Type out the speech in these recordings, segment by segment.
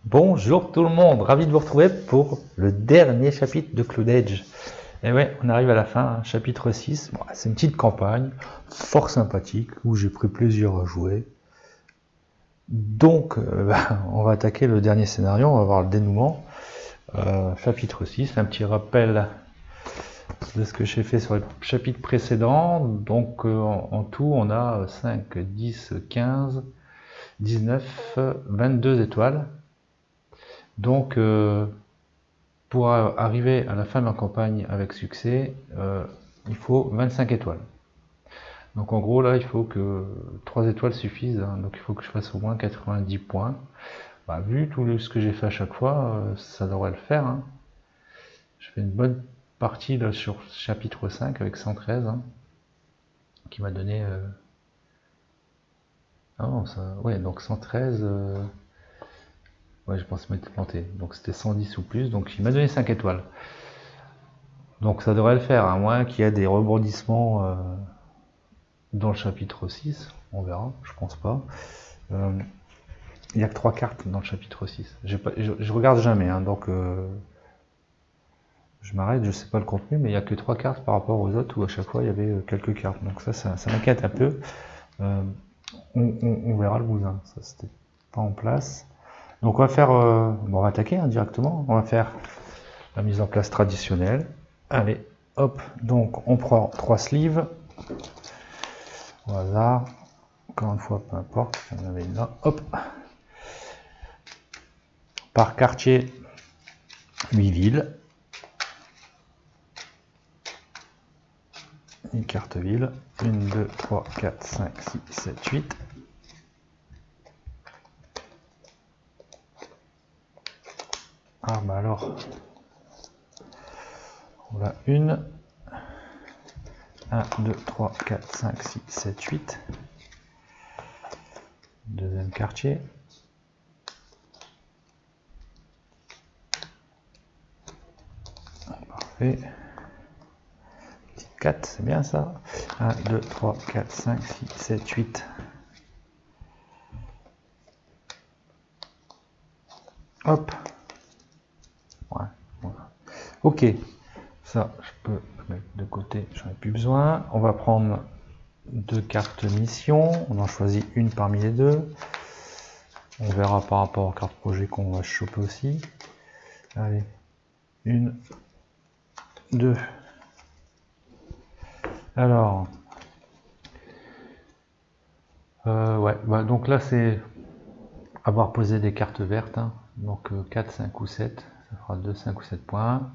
Bonjour tout le monde, ravi de vous retrouver pour le dernier chapitre de Cloud Edge. Et ouais, on arrive à la fin, hein, chapitre 6. Bon, c'est une petite campagne, fort sympathique, où j'ai pris plaisir à jouer. Donc, on va attaquer le dernier scénario, on va voir le dénouement. Chapitre 6, un petit rappel de ce que j'ai fait sur le chapitre précédent. Donc, en tout, on a 5, 10, 15, 19, 22 étoiles. Donc, pour arriver à la fin de la campagne avec succès, il faut 25 étoiles. Donc en gros là, il faut que 3 étoiles suffisent, hein, donc il faut que je fasse au moins 90 points. Bah, vu tout ce que j'ai fait à chaque fois, ça devrait le faire. Hein. Je fais une bonne partie là, sur chapitre 5 avec 113, hein, qui m'a donné... Ah non, ça... Ouais, donc 113... Ouais, je pense m'être planté. Donc c'était 110 ou plus, donc il m'a donné 5 étoiles. Donc ça devrait le faire, à moins qu'il y ait des rebondissements dans le chapitre 6, on verra, je pense pas. Il n'y a que 3 cartes dans le chapitre 6. Je regarde jamais, hein, donc je m'arrête, je sais pas le contenu, mais il n'y a que 3 cartes par rapport aux autres où à chaque fois il y avait quelques cartes. Donc ça m'inquiète un peu. On verra le bousin, ça c'était pas en place. Donc on va faire, bon, on va attaquer hein, directement, on va faire la mise en place traditionnelle. Allez, hop, donc on prend 3 sleeves, au hasard, encore une fois, peu importe, on avait une là, hop. Par quartier, 8 villes. Une carte ville. 1, 2, 3, 4, 5, 6, 7, 8. Ah bah alors. Voilà une. 1, 2, 3, 4, 5, 6, 7, 8. Deuxième quartier. Parfait. Petite 4, c'est bien ça. 1, 2, 3, 4, 5, 6, 7, 8. Hop. Ouais, voilà. Ok. Ça, je peux mettre de côté, j'en ai plus besoin. On va prendre 2 cartes mission. On en choisit une parmi les deux. On verra par rapport aux cartes projet qu'on va choper aussi. Allez. 1, 2. Alors. Ouais, bah donc là c'est avoir posé des cartes vertes. Hein. Donc 4, 5 ou 7. Ça fera 2, 5 ou 7 points.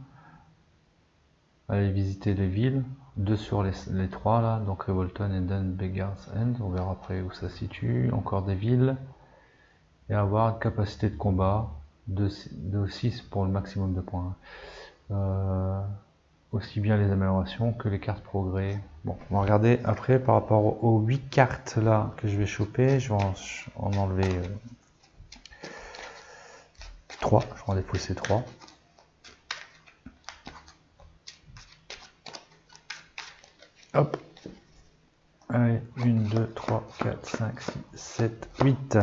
Aller visiter les villes. 2 sur les 3 là. Donc Revolton, Eden, Beggars End. On verra après où ça se situe. Encore des villes. Et avoir une capacité de combat de 6 pour le maximum de points. Aussi bien les améliorations que les cartes progrès. Bon, on va regarder après par rapport aux 8 cartes là que je vais choper. Je vais en enlever 3. Je vais en défausser 3. Hop. Allez, 1, 2, 3, 4, 5, 6, 7, 8.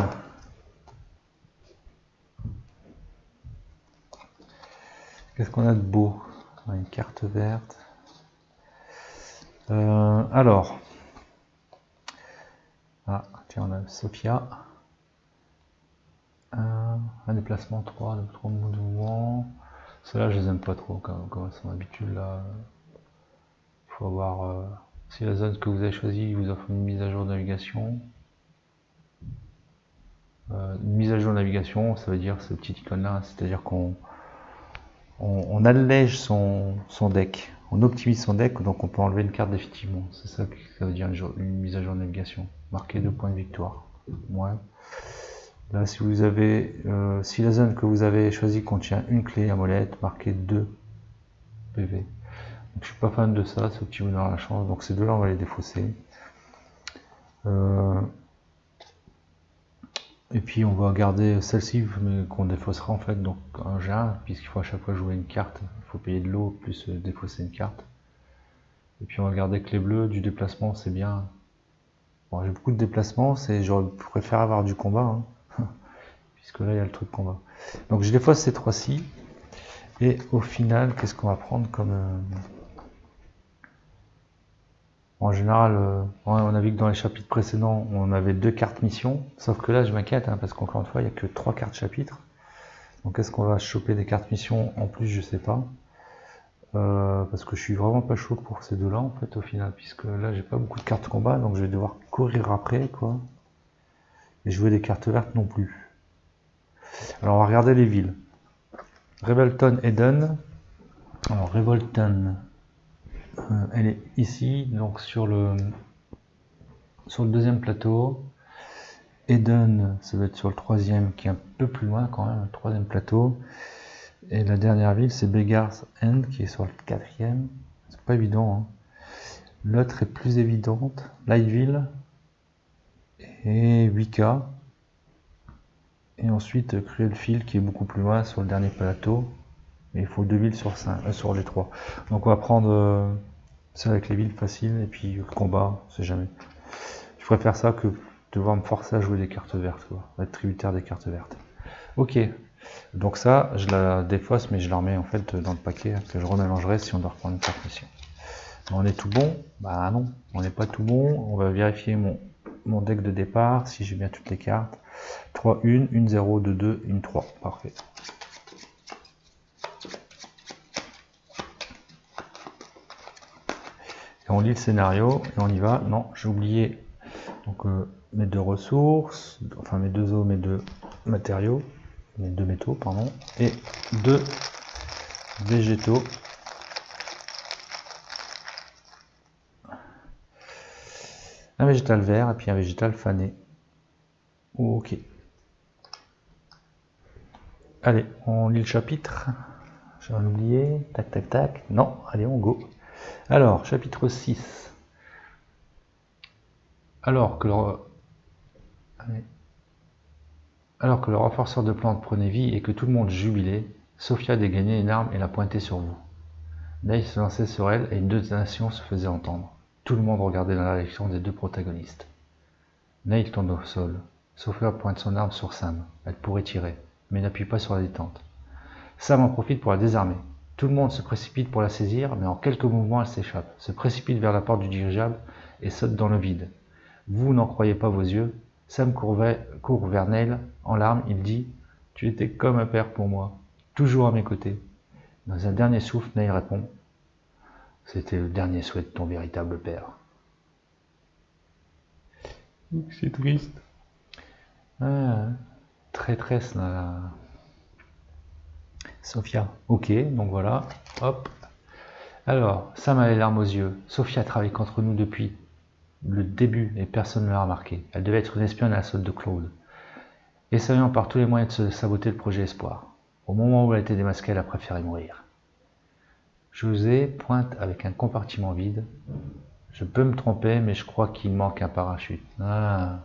Qu'est-ce qu'on a de beau? On a une carte verte. Alors. Ah, tiens, on a Sophia. Un déplacement 3, de 3 mouvements. Ceux-là, je les aime pas trop, comme elles sont d'habitude là. Il faut avoir. Si la zone que vous avez choisie vous offre une mise à jour de navigation. Une mise à jour de navigation, ça veut dire ce petit icône là, c'est-à-dire qu'on allège son deck, on optimise son deck, donc on peut enlever une carte définitivement. C'est ça que ça veut dire une mise à jour de navigation. Marquer 2 points de victoire. Ouais. Là, si vous avez, si la zone que vous avez choisie contient une clé amulette, marquez 2 PV. Donc, je suis pas fan de ça, ce petit bonheur à la chance. Donc ces deux-là, on va les défausser. Et puis on va garder celle-ci, mais qu'on défaussera en fait, donc un G1, puisqu'il faut à chaque fois jouer une carte. Il faut payer de l'eau plus défausser une carte. Et puis on va garder que les bleus, du déplacement, c'est bien. Bon, j'ai beaucoup de déplacements, je préfère avoir du combat. Hein. puisque là il y a le truc combat. Donc je défausse ces trois-ci, et au final, qu'est-ce qu'on va prendre comme... En général, on a vu que dans les chapitres précédents, on avait 2 cartes mission, sauf que là je m'inquiète, hein, parce qu'encore une fois, il n'y a que 3 cartes chapitres. Donc est-ce qu'on va choper des cartes mission en plus, je sais pas. Parce que je suis vraiment pas chaud pour ces deux-là en fait au final, puisque là j'ai pas beaucoup de cartes combat, donc je vais devoir courir après quoi. Et jouer des cartes vertes non plus. Alors on va regarder les villes. Revelton Eden. Alors Revelton, elle est ici, donc sur le deuxième plateau. Eden, ça doit être sur le troisième, qui est un peu plus loin quand même, le troisième plateau. Et la dernière ville, c'est Beggars End, qui est sur le quatrième. C'est pas évident, hein. L'autre est plus évidente. Lightville et Wicca. Et ensuite Cruelfield, qui est beaucoup plus loin sur le dernier plateau. Et il faut 2 villes sur les 3. Donc on va prendre ça avec les villes faciles, et puis combat, on sait jamais. Je préfère ça que devoir me forcer à jouer des cartes vertes, quoi. Être tributaire des cartes vertes. Ok, donc ça, je la défausse, mais je la remets en fait dans le paquet que je remélangerai si on doit reprendre une carte mission. On est tout bon? Bah non, on n'est pas tout bon. On va vérifier mon deck de départ, si j'ai bien toutes les cartes. 3, 1, 1, 0, 2, 2, 1, 3. Parfait. Et on lit le scénario et on y va. Non, j'ai oublié donc, mes 2 ressources, enfin mes 2 eaux, mes 2 matériaux, mes 2 métaux, pardon, et 2 végétaux. Un végétal vert et puis un végétal fané. Ok. Allez, on lit le chapitre. J'ai oublié. Tac, tac, tac. Non, allez, on go. Alors, chapitre 6. Alors que le renforceur de plantes prenait vie et que tout le monde jubilait, Sophia dégainait une arme et la pointait sur vous. Neil se lançait sur elle et une détonation se faisait entendre. Tout le monde regardait dans la direction des 2 protagonistes. Neil tombe au sol. Sophia pointe son arme sur Sam. Elle pourrait tirer, mais n'appuie pas sur la détente. Sam en profite pour la désarmer. Tout le monde se précipite pour la saisir, mais en quelques mouvements elle s'échappe, se précipite vers la porte du dirigeable et saute dans le vide. Vous n'en croyez pas vos yeux. Sam court vers Neil. En larmes, il dit « Tu étais comme un père pour moi, toujours à mes côtés. » Dans un dernier souffle, Neil répond « C'était le dernier souhait de ton véritable père. » C'est triste. Traîtresse, là. Sophia. Ok, donc voilà. Hop. Alors, Sam a les larmes aux yeux. Sophia travaille contre nous depuis le début et personne ne l'a remarqué. Elle devait être une espionne à la solde de Claude. Essayant par tous les moyens de se saboter le projet Espoir. Au moment où elle a été démasquée, elle a préféré mourir. José pointe avec un compartiment vide. Je peux me tromper, mais je crois qu'il manque un parachute. Ah.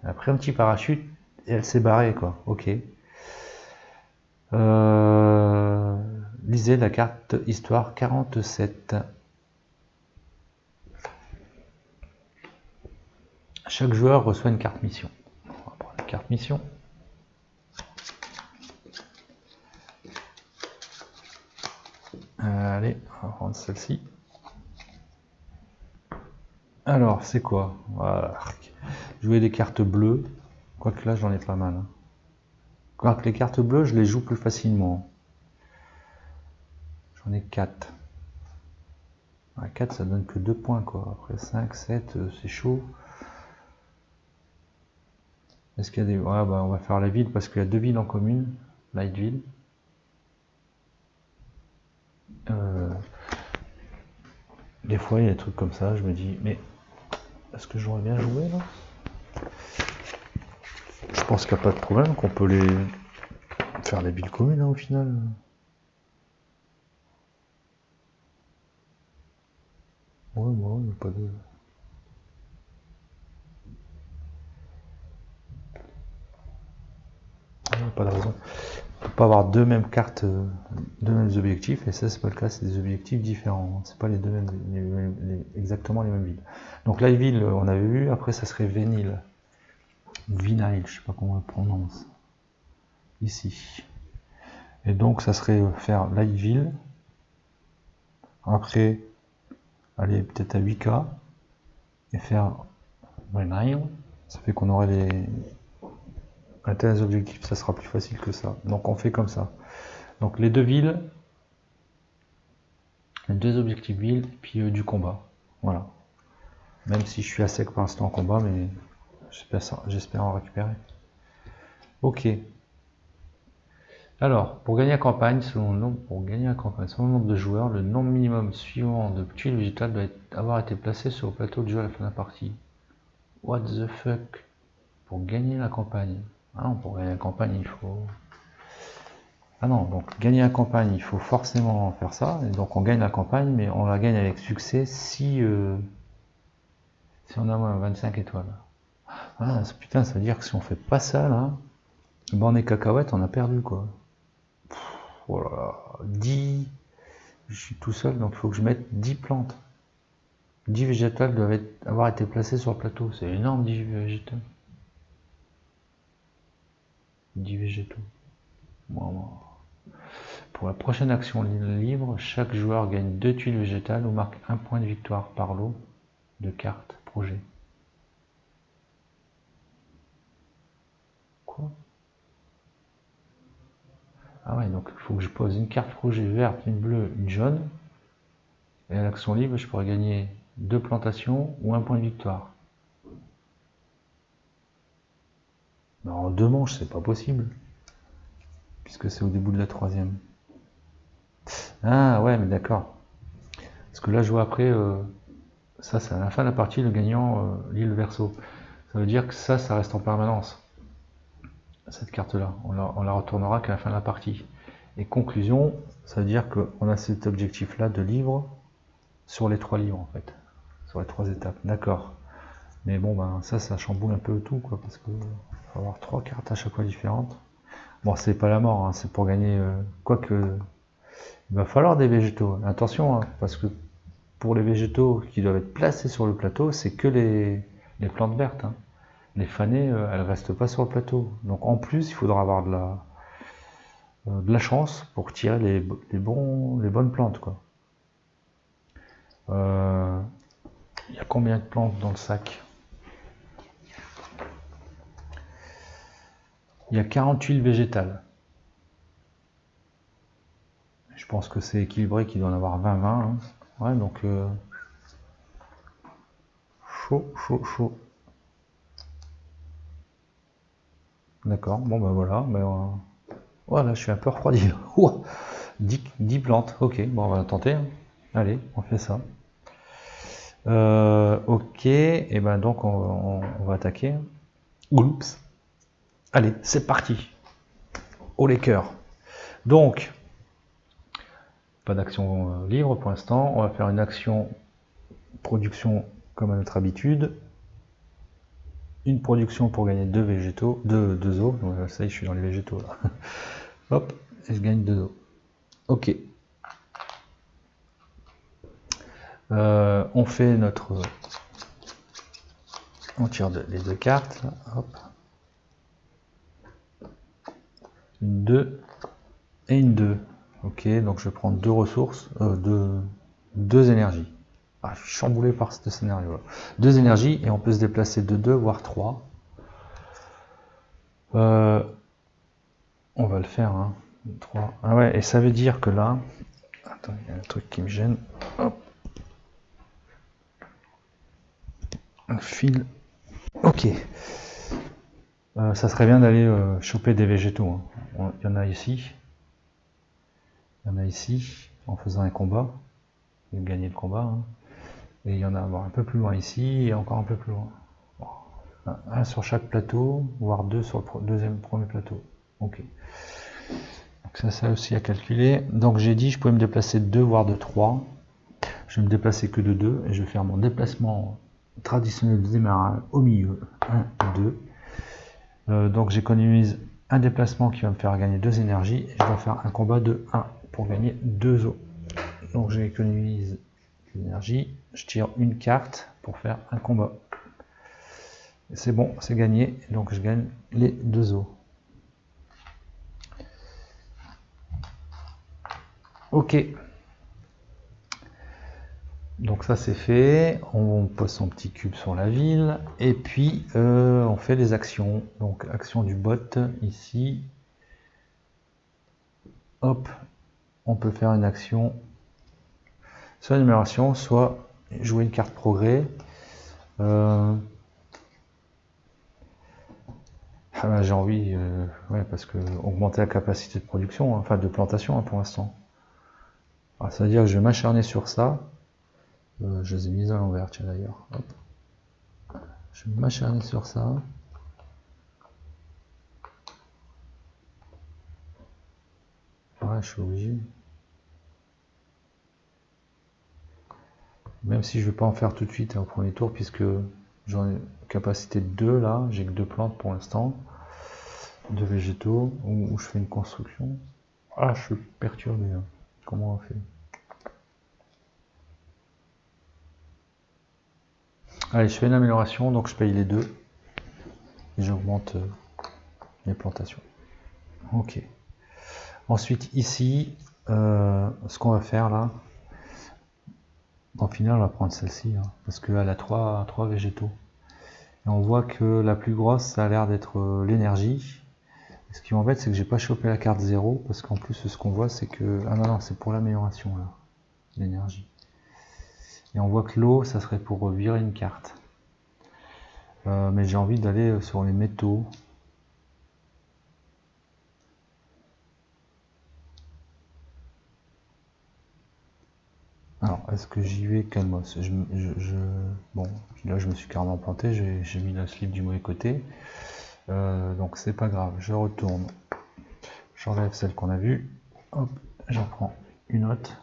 Elle a pris un petit parachute et elle s'est barrée, quoi. Ok. Lisez la carte Histoire 47. Chaque joueur reçoit une carte mission. On va prendre la carte mission. Allez, on va prendre celle-ci. Alors, c'est quoi? Voilà. Jouer des cartes bleues. Quoique là, j'en ai pas mal. Quoique les cartes bleues, je les joue plus facilement. J'en ai 4. 4, ça donne que 2 points, quoi. Après 5, 7, c'est chaud. Est-ce qu'il y a des... Ouais, bah, on va faire la ville parce qu'il y a 2 villes en commune. Lightville. Des fois, il y a des trucs comme ça, je me dis, mais est-ce que j'aurais bien joué, là? Je pense qu'il n'y a pas de problème, qu'on peut les faire les villes communes, hein, au final. Ouais, il n'y a pas de... Pas de raison. On peut pas avoir 2 mêmes cartes, 2 mêmes objectifs, et ça c'est pas le cas, c'est des objectifs différents. C'est pas les 2 mêmes, exactement les mêmes villes. Donc Lightville, on avait vu, après ça serait Vénile. Vinyl, je sais pas comment on le prononce. Ici. Et donc ça serait faire Lightville. Après, aller peut-être à 8K. Et faire Vinyl. Ça fait qu'on aurait les objectifs, ça sera plus facile que ça. Donc on fait comme ça. Donc les deux villes, les deux objectifs villes, puis du combat. Voilà. Même si je suis à sec pour l'instant en combat, mais j'espère en récupérer. Ok. Alors, pour gagner la campagne, selon le nombre de joueurs, le nombre minimum suivant de tuiles végétales doit avoir été placé sur le plateau de jeu à la fin de la partie. What the fuck? Pour gagner la campagne. Ah non, pour gagner la campagne, il faut... Ah non, donc gagner la campagne, il faut forcément faire ça. Et donc on gagne la campagne, mais on la gagne avec succès si on a moins 25 étoiles. Ah putain, ça veut dire que si on fait pas ça là, ben on est cacahuètes, on a perdu quoi. Voilà, 10. Je suis tout seul, donc il faut que je mette 10 plantes. 10 végétales doivent avoir été placées sur le plateau. C'est énorme, 10 végétaux. 10 végétaux. Bon. Pour la prochaine action libre, chaque joueur gagne 2 tuiles végétales ou marque 1 point de victoire par lot de cartes projet. Quoi? Ah ouais, donc il faut que je pose une carte projet verte, une bleue, une jaune. Et à l'action libre, je pourrais gagner 2 plantations ou 1 point de victoire. Mais en 2 manches, c'est pas possible. Puisque c'est au début de la 3e. Ah ouais, mais d'accord. Parce que là, je vois après, ça c'est à la fin de la partie, le gagnant lit le verso. Ça veut dire que ça reste en permanence. Cette carte-là, on la retournera qu'à la fin de la partie. Et conclusion, ça veut dire qu'on a cet objectif-là de livre sur les 3 livres en fait. Sur les 3 étapes, d'accord. Mais bon, ben ça chamboule un peu tout, quoi, parce qu'il faut avoir 3 cartes à chaque fois différentes. Bon, c'est pas la mort, hein, c'est pour gagner, quoique... Il va falloir des végétaux. Attention, hein, parce que pour les végétaux qui doivent être placés sur le plateau, c'est que les plantes vertes. Hein. Les fanées, elles ne restent pas sur le plateau. Donc en plus, il faudra avoir de la chance pour tirer les bonnes plantes. Il y a combien de plantes dans le sac? Il y a 40 tuiles végétales. Je pense que c'est équilibré, qu'il doit en avoir 20-20. Hein. Ouais, donc... chaud. D'accord, bon ben voilà. Voilà, je suis un peu refroidi. 10 plantes, ok, bon on va tenter. Hein. Allez, on fait ça. Ok, et ben donc on va attaquer. Oups. Allez, c'est parti. Oh les cœurs. Donc, pas d'action libre pour l'instant. On va faire une action production comme à notre habitude. Une production pour gagner 2 végétaux, 2 os. Donc, ça y est, je suis dans les végétaux là. Hop, et je gagne 2 os. Ok. On fait notre... On tire les 2 cartes. Là. Hop. Une 2 et une 2. Ok, donc je vais prendre 2 ressources, 2 énergies. Ah, je suis chamboulé par ce scénario là. 2 énergies et on peut se déplacer de 2 voire 3. On va le faire. Hein. 3. Ah ouais, et ça veut dire que là... Attends, il y a un truc qui me gêne. Hop. Un fil. Ok. Ça serait bien d'aller choper des végétaux. Hein. Il y en a ici. Il y en a ici, en faisant un combat. Et gagner le combat. Hein. Et il y en a un peu plus loin ici, et encore un peu plus loin. Un sur chaque plateau, voire 2 sur le premier plateau. Ok. Donc ça aussi à calculer. Donc j'ai dit je pouvais me déplacer de 2 voire de 3. Je vais me déplacer que de 2 et je vais faire mon déplacement traditionnel de démarrage au milieu. 1, 2. Donc j'économise un déplacement qui va me faire gagner 2 énergies et je dois faire un combat de 1 pour gagner 2 os. Donc j'économise l'énergie, je tire une carte pour faire un combat. C'est bon, c'est gagné. Donc je gagne les 2 os. Ok. Donc ça c'est fait. On pose son petit cube sur la ville. Et puis on fait les actions. Donc action du bot ici. Hop. On peut faire une action. Soit énumération, soit jouer une carte progrès. J'ai envie, ouais, parce que augmenter la capacité de production, hein, enfin de plantation, hein, pour l'instant. Ça veut dire que je vais m'acharner sur ça. Je les ai mises à l'envers, tiens d'ailleurs. Je vais m'acharner sur ça. Ouais, je suis obligé. Même si je ne vais pas en faire tout de suite, hein, au premier tour, puisque j'en ai capacité de 2 là, j'ai que 2 plantes pour l'instant, 2 végétaux, où je fais une construction. Ah, je suis perturbé. Hein. Comment on fait? Allez, je fais une amélioration, donc je paye les 2. Et j'augmente les plantations. Ok. Ensuite, ici, ce qu'on va faire là, en final, on va prendre celle-ci, hein, parce qu'elle a 3 végétaux. Et on voit que la plus grosse, ça a l'air d'être l'énergie. Ce qui m'embête, c'est que j'ai pas chopé la carte 0, parce qu'en plus, ce qu'on voit, c'est que... Ah non, c'est pour l'amélioration, là, l'énergie. Et on voit que l'eau, ça serait pour virer une carte. Mais j'ai envie d'aller sur les métaux. Alors, est-ce que j'y vais calmos? Bon, là je me suis carrément planté, j'ai mis la slip du mauvais côté. Donc c'est pas grave, je retourne. J'enlève celle qu'on a vue. Hop, j'en prends une autre.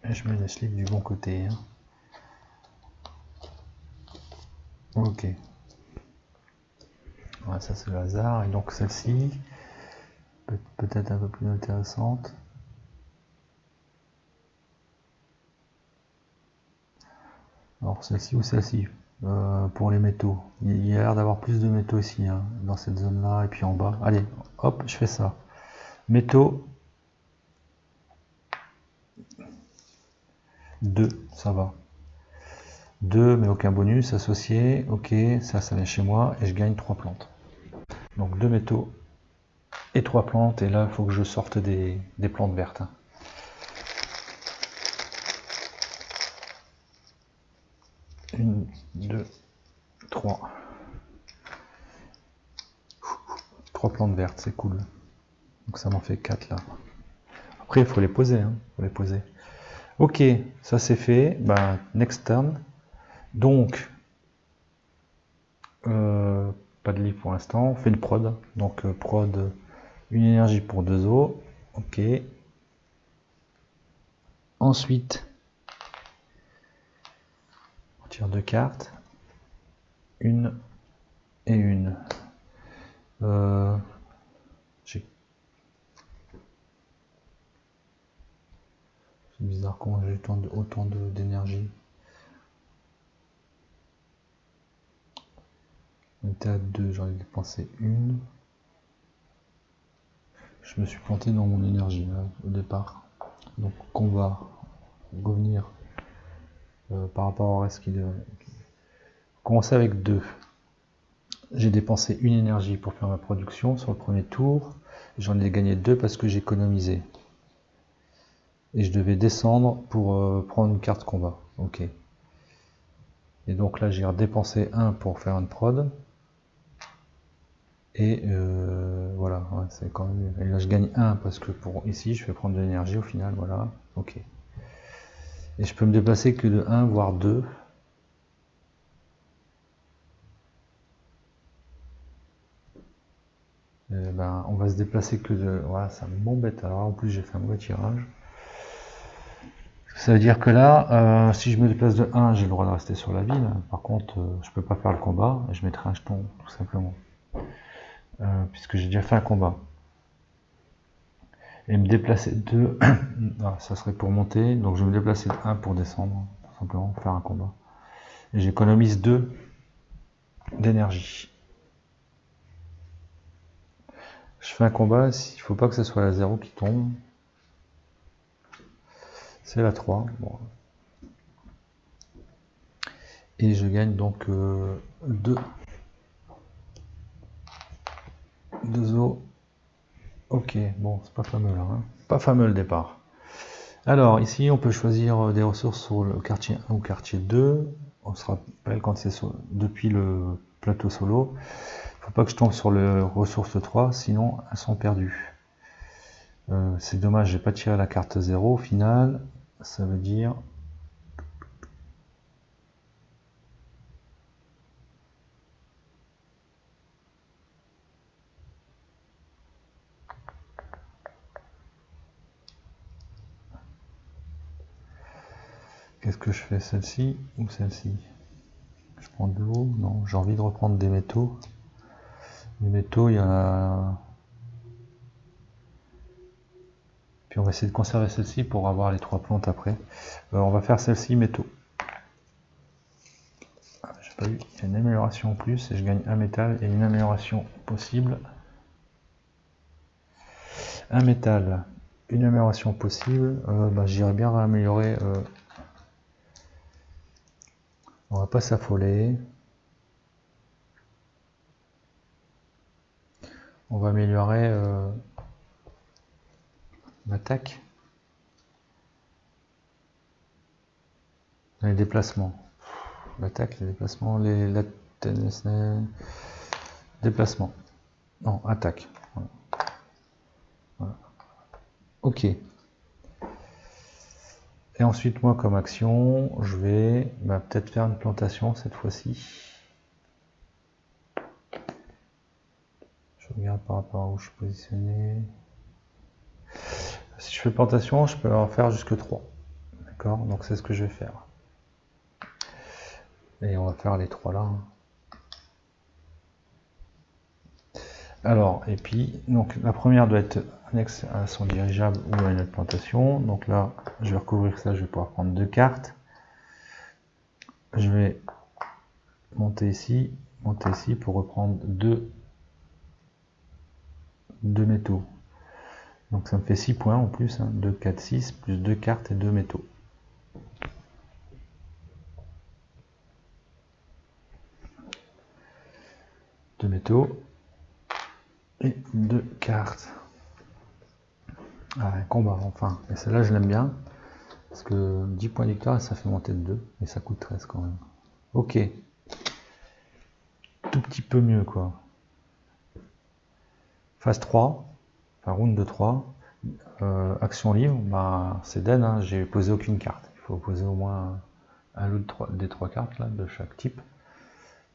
Et je mets la slip du bon côté. Hein. Ok. Voilà, ça c'est le hasard. Et donc celle-ci, peut-être un peu plus intéressante. Alors celle-ci ou celle-ci, pour les métaux. Il y a l'air d'avoir plus de métaux ici, hein, dans cette zone-là, et puis en bas. Allez, hop, je fais ça. Métaux. 2, ça va. 2, mais aucun bonus associé. Ok, ça vient chez moi, et je gagne 3 plantes. Donc 2 métaux et 3 plantes, et là, il faut que je sorte des plantes vertes. 1, 2, 3. 3 plantes vertes, c'est cool. Donc ça m'en fait 4 là. Après, il faut les poser. Hein, faut les poser. Ok, ça c'est fait. Bah, next turn. Donc, pas de lit pour l'instant. On fait une prod. Donc, prod, une énergie pour 2 os. Ok. Ensuite, on tire 2 cartes. Une et une. C'est bizarre comment j'ai autant d'énergie. On était à 2, j'en ai dépensé une. Je me suis planté dans mon énergie là, au départ. Donc on va revenir par rapport au reste qui devait. Commencer avec 2. J'ai dépensé une énergie pour faire ma production sur le premier tour. J'en ai gagné 2 parce que j'ai économisé. Et je devais descendre pour prendre une carte combat. Ok. Et donc là j'ai redépensé 1 pour faire une prod. Et voilà, ouais, c'est quand même mieux. Et là je gagne 1 parce que pour ici je vais prendre de l'énergie au final, voilà. Ok. Et je peux me déplacer que de 1 voire 2. Ben, on va se déplacer que de... Voilà, ça m'embête. Alors en plus j'ai fait un mauvais tirage. Ça veut dire que là, si je me déplace de 1, j'ai le droit de rester sur la ville. Par contre, je peux pas faire le combat et je mettrai un jeton, tout simplement. Puisque j'ai déjà fait un combat. Et me déplacer de... ça serait pour monter. Donc je vais me déplacer de 1 pour descendre, tout simplement, pour faire un combat. Et j'économise 2 d'énergie. Je fais un combat, il faut pas que ce soit la 0 qui tombe. C'est la 3. Bon. Et je gagne donc 2 os. Ok, bon, c'est pas fameux là. Hein. Pas fameux le départ. Alors, ici, on peut choisir des ressources sur le quartier 1 ou quartier 2. On se rappelle quand c'est depuis le plateau solo. Il faut pas que je tombe sur le ressource 3, sinon elles sont perdues. C'est dommage, j'ai pas tiré la carte 0 au final. Ça veut dire... Qu'est-ce que je fais, celle-ci ou celle-ci? Je prends de l'eau? Non, j'ai envie de reprendre des métaux. Les métaux, il y en a... Puis on va essayer de conserver celle-ci pour avoir les 3 plantes après. On va faire celle-ci métaux. J'ai pas eu, il y a une amélioration en plus et je gagne un métal et une amélioration possible. Un métal, une amélioration possible. J'irais bien améliorer. On va pas s'affoler. On va améliorer l'attaque. Les déplacements. L'attaque, les déplacements, déplacements. Non, attaque. Voilà. Voilà. Ok. Et ensuite, moi, comme action, je vais peut-être faire une plantation cette fois-ci. Je regarde par rapport à où je suis positionné. Si je fais plantation, je peux en faire jusque 3. D'accord? Donc c'est ce que je vais faire. Et on va faire les 3 là. Hein. Alors, et puis, donc la première doit être annexe à son dirigeable ou à une autre plantation. Donc là, je vais recouvrir ça, je vais pouvoir prendre 2 cartes. Je vais monter ici pour reprendre 2 métaux. Donc ça me fait 6 points en plus, hein, 2, 4, 6, plus 2 cartes et 2 métaux. Deux métaux et 2 cartes. Ah, un combat, enfin. Et celle-là, je l'aime bien. Parce que 10 points de victoire, ça fait monter de 2. Et ça coûte 13 quand même. Ok. Tout petit peu mieux, quoi. Phase 3. Enfin, round de 3. Action libre, c'est dead. Hein, j'ai posé aucune carte. Il faut poser au moins un lot des 3 cartes là, de chaque type.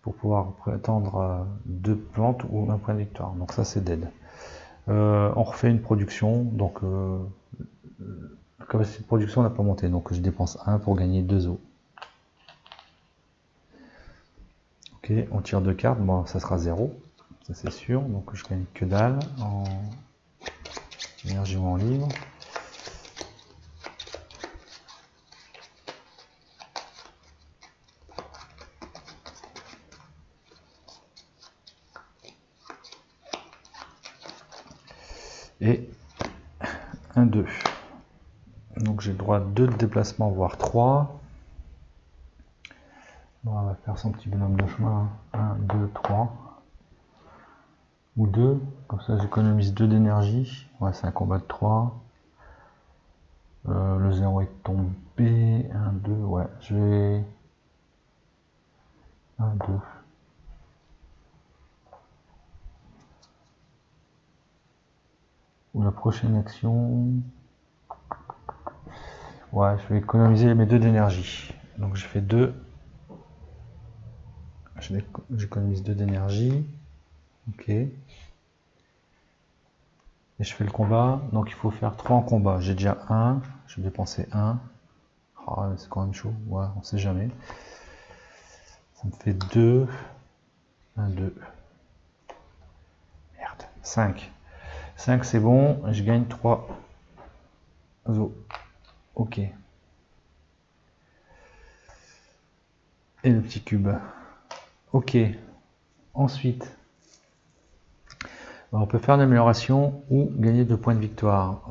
Pour pouvoir prétendre 2 plantes ou un point de victoire. Donc ça, c'est dead. On refait une production. Donc... la capacité de production n'a pas monté, donc je dépense 1 pour gagner 2 os. Ok, on tire 2 cartes, bon ça sera 0, ça c'est sûr, donc je gagne que dalle en énergie ou en livre. Et 1, 2. Donc j'ai le droit à 2 de déplacement, voire 3. Bon, on va faire son petit bonhomme de chemin. 1, 2, 3. Ou 2. Comme ça j'économise 2 d'énergie. Ouais, c'est un combat de 3. Le 0 est tombé. 1, 2. Ouais, je vais... 1, 2. Ou la prochaine action... Ouais, je vais économiser mes 2 d'énergie. Donc je fais 2. J'économise 2 d'énergie. Ok. Et je fais le combat. Donc il faut faire 3 en combat. J'ai déjà 1. Je vais dépenser 1. Oh, c'est quand même chaud. Ouais, on sait jamais. Ça me fait 2. 1, 2. Merde. 5. 5 c'est bon. Je gagne 3 os. Ok. Et le petit cube. Ok. Ensuite, on peut faire une amélioration ou gagner 2 points de victoire.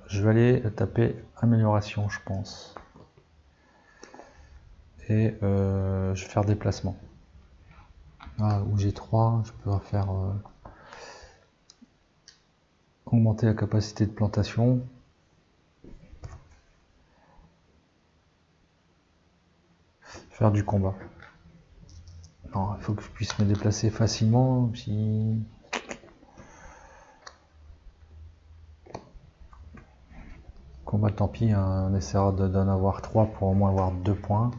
Je vais aller taper amélioration, je pense. Et je vais faire déplacement. Ah, où j'ai 3, je peux faire augmenter la capacité de plantation. Faire du combat. Non, il faut que je puisse me déplacer facilement. Si... Combat, tant pis, hein, on essaiera d'en avoir 3 pour au moins avoir 2 points.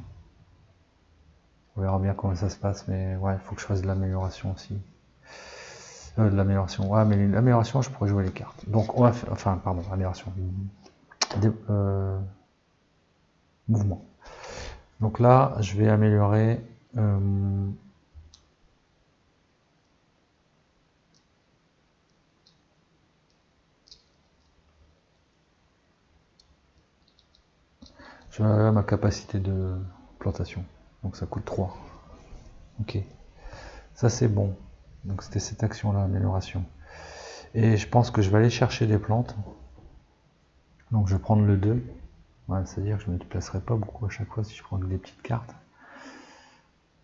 On verra bien comment ça se passe, mais ouais, il faut que je fasse de l'amélioration aussi. De l'amélioration, ouais, mais l'amélioration, je pourrais jouer les cartes. Donc on va faire, enfin, pardon, amélioration. Mouvement. Donc là, je vais améliorer je vais améliorer ma capacité de plantation. Donc ça coûte 3. Ok. Ça c'est bon. Donc c'était cette action-là, amélioration. Et je pense que je vais aller chercher des plantes. Donc je vais prendre le 2. Ouais, c'est-à-dire que je ne me déplacerai pas beaucoup à chaque fois si je prends des petites cartes.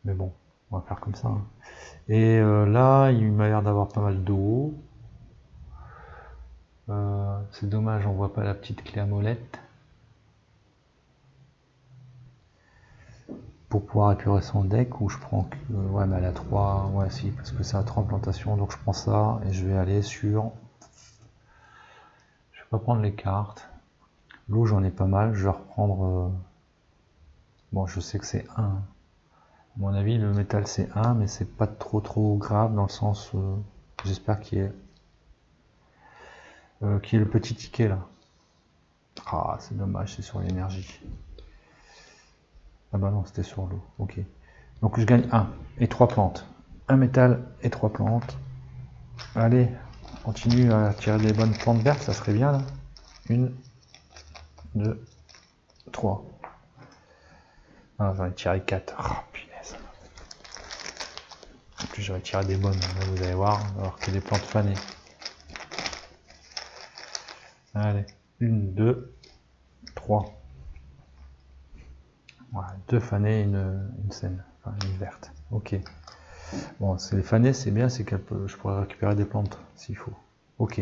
Mais bon, on va faire comme ça. Hein. Et là, il m'a l'air d'avoir pas mal d'eau. C'est dommage, on voit pas la petite clé à molette. Pour pouvoir épurer son deck, ou je prends que... ouais, mais elle a 3... Ouais, si, parce que c'est à 3 plantations. Donc je prends ça et je vais aller sur... Je vais pas prendre les cartes. L'eau, j'en ai pas mal. Je vais reprendre... Bon, je sais que c'est 1. À mon avis, le métal, c'est 1, mais c'est pas trop grave dans le sens... J'espère qu'il y ait... le petit ticket, là. Ah, c'est dommage, c'est sur l'énergie. Ah bah non, c'était sur l'eau. Ok. Donc je gagne 1 et 3 plantes. Un métal et 3 plantes. Allez, on continue à tirer des bonnes plantes vertes, ça serait bien là. 1, 2, 3. Ah, j'en ai tiré 4. Oh punaise. En plus j'aurais tiré des bonnes, là, vous allez voir, alors que des plantes fanées. Allez, 1, 2, 3. Voilà, 2 fanées, une saine, enfin une verte. Ok. Bon, c'est les fanées, c'est bien, c'est que je pourrais récupérer des plantes s'il faut. Ok.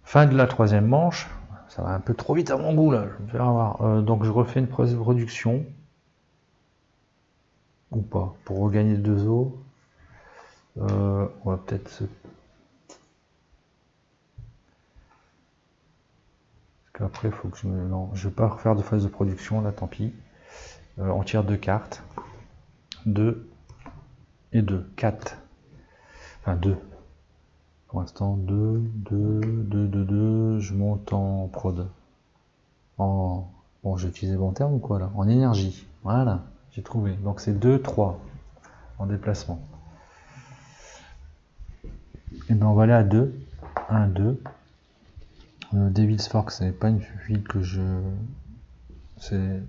Fin de la 3e manche. Ça va un peu trop vite à mon goût là. Je vais faire avoir. Donc je refais une production. Ou pas. Pour regagner 2 os. On va peut-être se... Parce qu'après il faut que je me... Non, je vais pas refaire de phase de production là, tant pis. On tire 2 cartes. 2 et 2. 4. Enfin 2. Pour l'instant 2, 2, 2, 2, 2. Je monte en prod. Bon, j'ai utilisé bon terme ou quoi là? En énergie. Voilà, j'ai trouvé. Donc c'est 2, 3 en déplacement. Et ben on va aller à 2. 1, 2. Devil's Fork, c'est pas une ville que je... C'est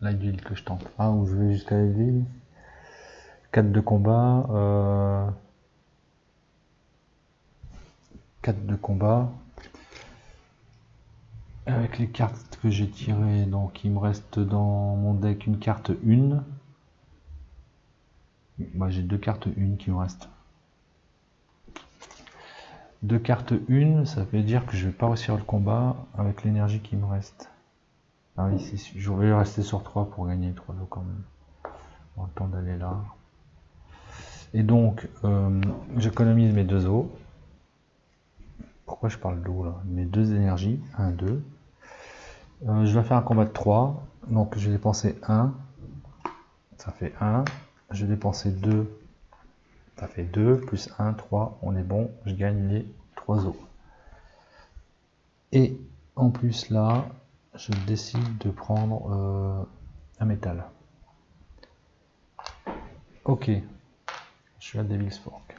la ville que je tente. Ah, où je vais jusqu'à la ville. 4 de combat. 4 de combat. Avec les cartes que j'ai tirées, donc il me reste dans mon deck une carte 1. Bah, j'ai 2 cartes 1 qui me restent. 2 cartes 1, ça veut dire que je vais pas réussir le combat avec l'énergie qui me reste. Ah oui, je vais rester sur 3 pour gagner 3 lots quand même. On va le temps d'aller là. Et donc, j'économise mes 2 os. Pourquoi je parle d'eau là? Mes 2 énergies, 1, 2. Je vais faire un combat de 3. Donc je vais dépenser 1. Ça fait 1. Je vais dépenser 2. Ça fait 2. Plus 1, 3. On est bon. Je gagne les 3 os. Et en plus là, je décide de prendre un métal. Ok. Je suis à Devil's Fork.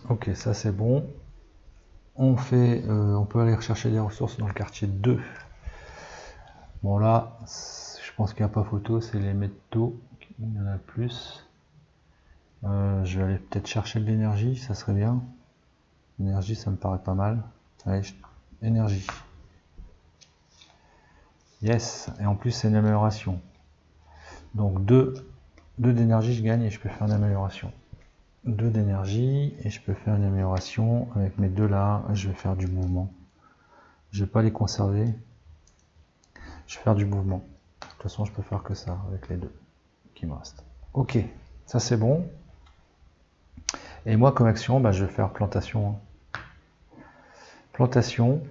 Ok, ça c'est bon. On peut aller rechercher des ressources dans le quartier 2. Bon là, je pense qu'il n'y a pas photo, c'est les métaux. Il y en a plus. Je vais aller peut-être chercher de l'énergie, ça serait bien. L'énergie, ça me paraît pas mal. Allez, énergie. Yes, et en plus c'est une amélioration. Donc 2 d'énergie je gagne et je peux faire une amélioration. 2 d'énergie et je peux faire une amélioration. Avec mes deux là, je vais faire du mouvement. Je vais pas les conserver. Je vais faire du mouvement. De toute façon, je peux faire que ça avec les deux qui me restent. Ok, ça c'est bon. Et moi comme action, bah, je vais faire plantation. Plantation.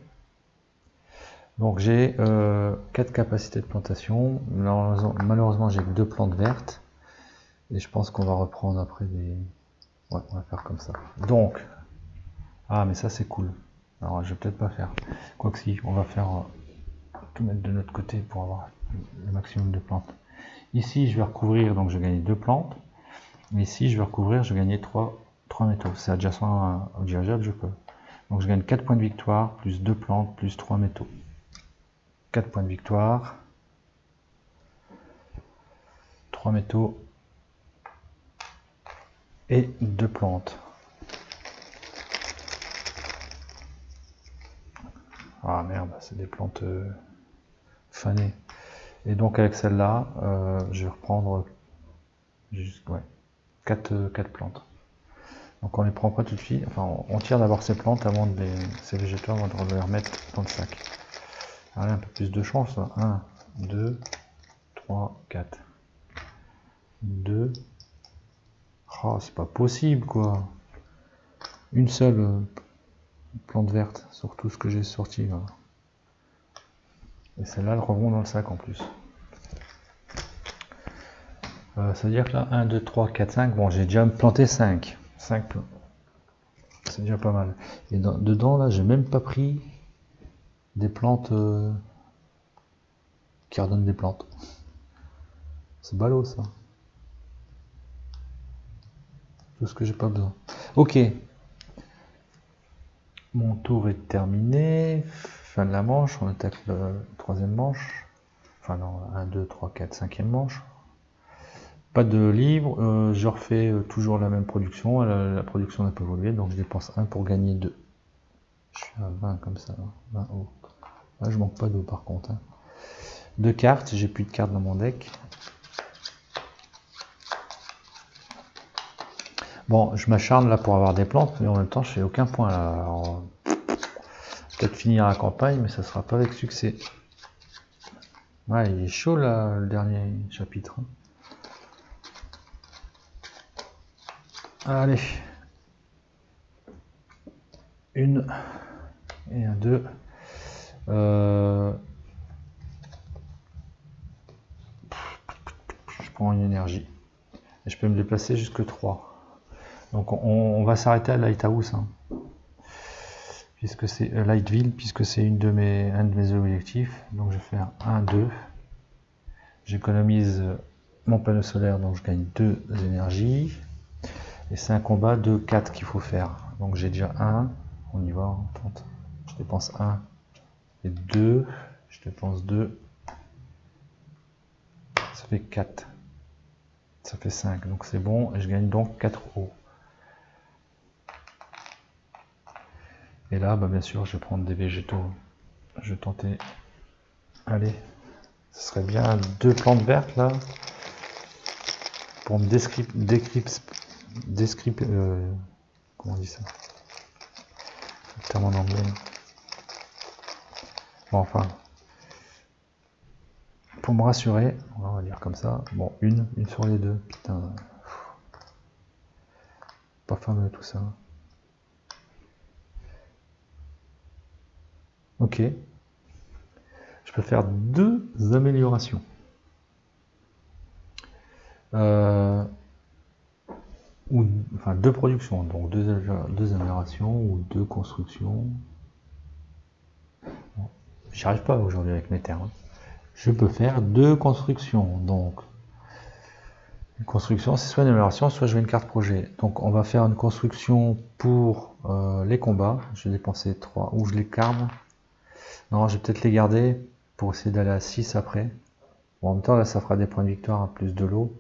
Donc j'ai 4 capacités de plantation. Malheureusement, j'ai que 2 plantes vertes. Et je pense qu'on va reprendre après des... Ouais, on va faire comme ça. Donc, ah mais ça c'est cool. Alors je vais peut-être pas faire. Quoique si, on va faire tout mettre de notre côté pour avoir le maximum de plantes. Ici je vais recouvrir, donc je vais gagner 2 plantes. Ici je vais recouvrir, je vais gagner 3 métaux. C'est adjacent au dirigeable, je peux. Donc je gagne 4 points de victoire, plus 2 plantes, plus 3 métaux. 4 points de victoire. 3 métaux. Et 2 plantes. Ah merde, c'est des plantes fanées. Et donc avec celle-là, je vais reprendre juste, ouais, 4 plantes. Donc on les prend pas tout de suite, enfin on tire d'abord ces plantes avant de ces végétaux avant de les remettre dans le sac. Allez, un peu plus de chance là. 1, 2, 3, 4. 2. Oh, c'est pas possible quoi. Une seule plante verte sur tout ce que j'ai sorti là. Et celle-là, elle rebond dans le sac en plus. Ça veut dire que là, 1, 2, 3, 4, 5. Bon, j'ai déjà planté 5. 5 plants. C'est déjà pas mal. Et dedans, là, j'ai même pas pris des plantes qui redonnent des plantes. C'est ballot ça. Tout ce que j'ai pas besoin. Ok. Mon tour est terminé. Fin de la manche. On attaque le troisième manche. Enfin non, 1, 2, 3, 4, 5e manche. Pas de livre. Je refais toujours la même production. La production n'a pas évolué. Donc je dépense 1 pour gagner 2. Je suis à 20 comme ça. 20 eau. Là, je manque pas d'eau par contre. 2 cartes. J'ai plus de cartes dans mon deck. Bon, je m'acharne là pour avoir des plantes, mais en même temps, je fais aucun point là. Alors, peut-être finir la campagne, mais ça sera pas avec succès. Ouais, il est chaud là, le dernier chapitre. Allez. 1 et un 2. Je prends une énergie. Et je peux me déplacer jusque 3. Donc on va s'arrêter à Lighthouse. Hein. Puisque c'est Lightville, puisque c'est un de mes objectifs. Donc je vais faire 1, 2. J'économise mon panneau solaire, donc je gagne 2 énergies. Et c'est un combat de 4 qu'il faut faire. Donc j'ai déjà 1. On y va, on tente. Je dépense 1 et 2. Je dépense 2. Ça fait 4. Ça fait 5. Donc c'est bon. Et je gagne donc 4 eau. Et là, bah, bien sûr, je vais prendre des végétaux. Je vais tenter. Allez. Ce serait bien 2 plantes vertes là. Pour me comment on dit ça? Le terme en anglais. Bon, enfin. Pour me rassurer, on va dire comme ça. Bon, une sur les deux. Putain. Pas fameux tout ça. Ok. Je peux faire 2 améliorations. Enfin 2 productions, donc 2 améliorations ou 2 constructions. Bon, j'y arrive pas aujourd'hui avec mes termes. Je peux faire 2 constructions. Donc une construction, c'est soit une amélioration, soit je veux une carte projet. Donc on va faire une construction pour les combats. Je vais dépenser 3, ou je les garde. Non, je vais peut-être les garder pour essayer d'aller à 6 après. Bon, en même temps, là, ça fera des points de victoire à plus de l'eau.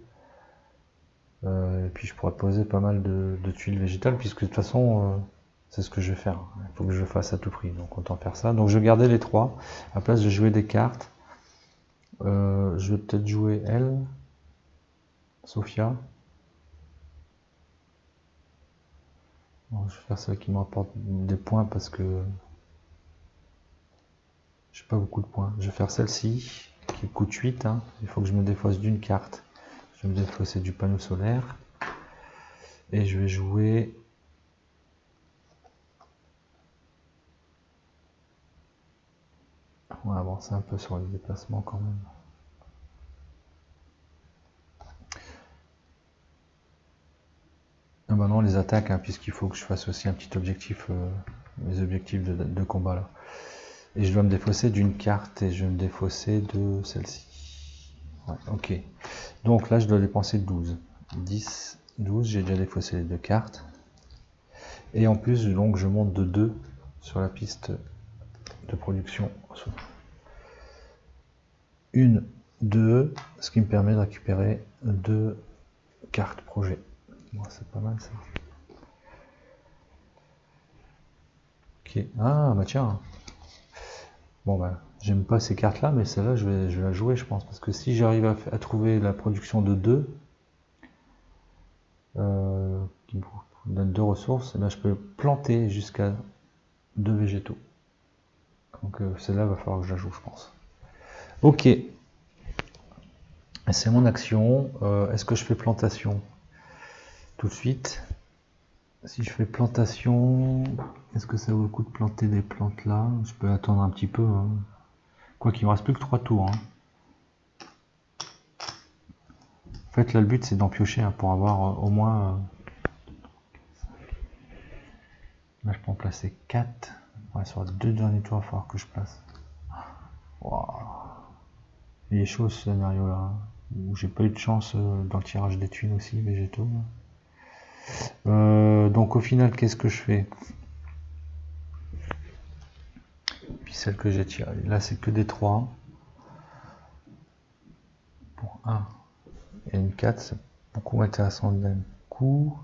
Et puis je pourrais poser pas mal de tuiles végétales, puisque de toute façon, c'est ce que je vais faire. Il faut que je le fasse à tout prix, donc autant faire ça. Donc je vais garder les 3. À la place de jouer des cartes, je vais peut-être jouer elle, Sophia. Bon, je vais faire celle qui me rapporte des points, parce que j'ai pas beaucoup de points. Je vais faire celle-ci, qui coûte 8. Hein. Il faut que je me défausse d'une carte. Je vais me défausser du panneau solaire. Et je vais jouer... Ouais, bon, c'est un peu sur les déplacements quand même. Ah bah non, les attaques, hein, puisqu'il faut que je fasse aussi un petit objectif, mes objectifs de combat là. Et je dois me défausser d'une carte, et je vais me défausser de celle-ci. Ouais, ok. Donc là, je dois dépenser 12. 10, 12, j'ai déjà défaussé les 2 cartes. Et en plus, donc, je monte de 2 sur la piste de production. 1, 2, ce qui me permet de récupérer 2 cartes projet. Bon, c'est pas mal ça. Ok. Ah bah tiens. Bon bah j'aime pas ces cartes là, mais celle-là je vais la jouer je pense. Parce que si j'arrive à trouver la production de 2, qui me donne 2 ressources, et ben je peux planter jusqu'à 2 végétaux. Donc celle-là va falloir que je la joue je pense. Ok. C'est mon action. Est-ce que je fais plantation tout de suite? Si je fais plantation, est-ce que ça vaut le coup de planter des plantes là? Je peux attendre un petit peu. Hein. Quoi qu'il me reste plus que 3 tours. Hein. En fait, là, le but c'est d'en piocher hein, pour avoir au moins. Là, je peux en placer 4. Ouais, sur les 2 derniers tours, il va falloir que je place. Wow. Il est chaud ce scénario là. Où j'ai pas eu de chance dans le tirage des thunes aussi, végétaux. Donc, au final, qu'est-ce que je fais? Puis celle que j'ai tirée. Là, c'est que des 3. Pour 1 et une 4, c'est beaucoup intéressant d'un coup.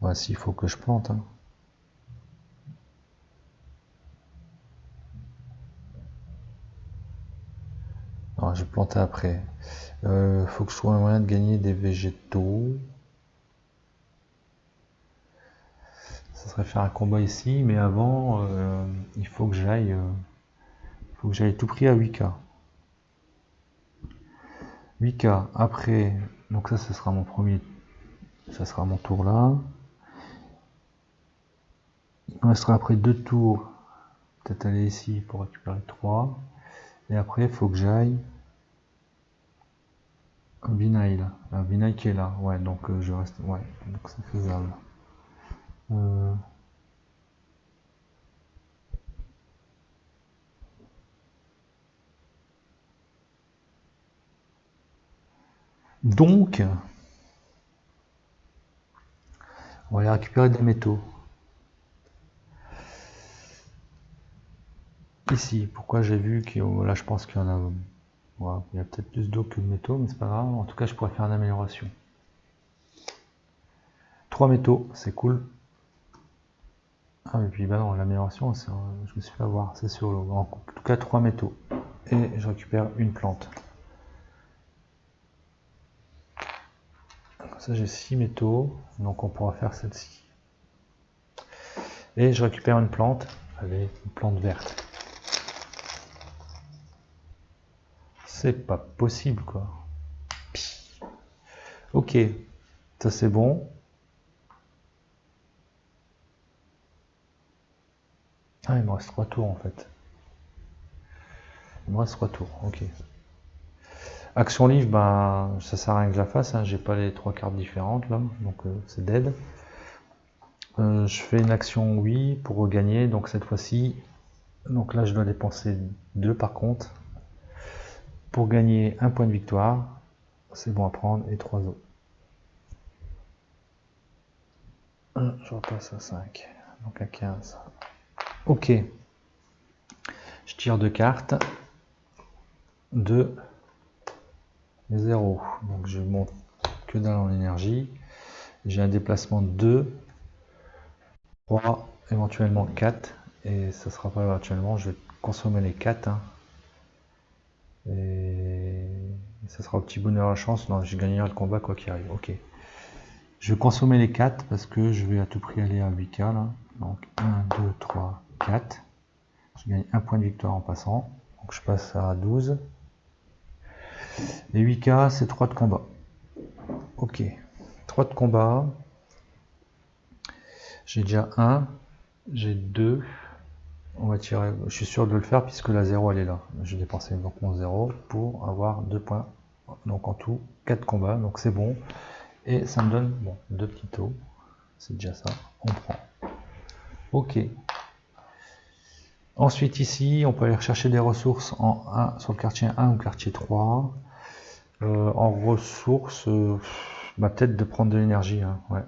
Voici, il faut que je plante. Hein. Non, je vais planter après. Faut que je trouve un moyen de gagner des végétaux. Ça serait faire un combat ici, mais avant, il faut que j'aille tout prix à 8K. 8K. Après, donc ça, ce sera mon premier. Ça sera mon tour là. Il me restera après 2 tours. Peut-être aller ici pour récupérer 3. Et après, il faut que j'aille. Un Binail là. Un Binail qui est là. Ouais, donc je reste. Ouais, donc c'est faisable. Donc, on va aller récupérer des métaux. Ici, pourquoi j'ai vu que là, je pense qu'il y en a. Ouais, il y a peut-être plus d'eau que de métaux, mais c'est pas grave. En tout cas, je pourrais faire une amélioration. 3 métaux, c'est cool. Ah, et puis bah non, l'amélioration, je me suis fait avoir, c'est sur l'eau. En tout cas, 3 métaux. Et je récupère une plante. Comme ça, j'ai 6 métaux, donc on pourra faire celle-ci. Et je récupère une plante. Allez, une plante verte. C'est pas possible, quoi. Ok, ça c'est bon. Ah, il me reste 3 tours en fait. Il me reste 3 tours, ok. Action livre, ben, ça sert à rien que je la fasse, hein. J'ai pas les 3 cartes différentes là, donc c'est dead. Je fais une action oui pour regagner, donc cette fois-ci, donc là je dois dépenser 2 par contre. Pour gagner un point de victoire, c'est bon à prendre, et 3 autres. Je repasse à 5, donc à 15. Ok. Je tire 2 cartes. 2. 0. Donc je monte que dalle en énergie. J'ai un déplacement de 2, 3, éventuellement 4. Et ça sera pas éventuellement, je vais consommer les 4. Hein. Et ça sera au petit bonheur à chance. Non, je gagnerai le combat quoi qu'il arrive. Ok. Je vais consommer les 4 parce que je vais à tout prix aller à 8K là. Donc 1, 2, 3, 4. Je gagne un point de victoire en passant. Donc je passe à 12. Et 8K, c'est 3 de combat. Ok. 3 de combat. J'ai déjà 1. J'ai 2. On va tirer. Je suis sûr de le faire puisque la 0 elle est là. Je vais dépenser donc mon 0 pour avoir 2 points. Donc en tout, 4 combats. Donc c'est bon. Et ça me donne bon, 2 petits taux. C'est déjà ça. On prend. Ok. Ensuite ici, on peut aller rechercher des ressources en 1 sur le quartier 1 ou quartier 3. En ressources, peut-être de prendre de l'énergie. Hein, ouais.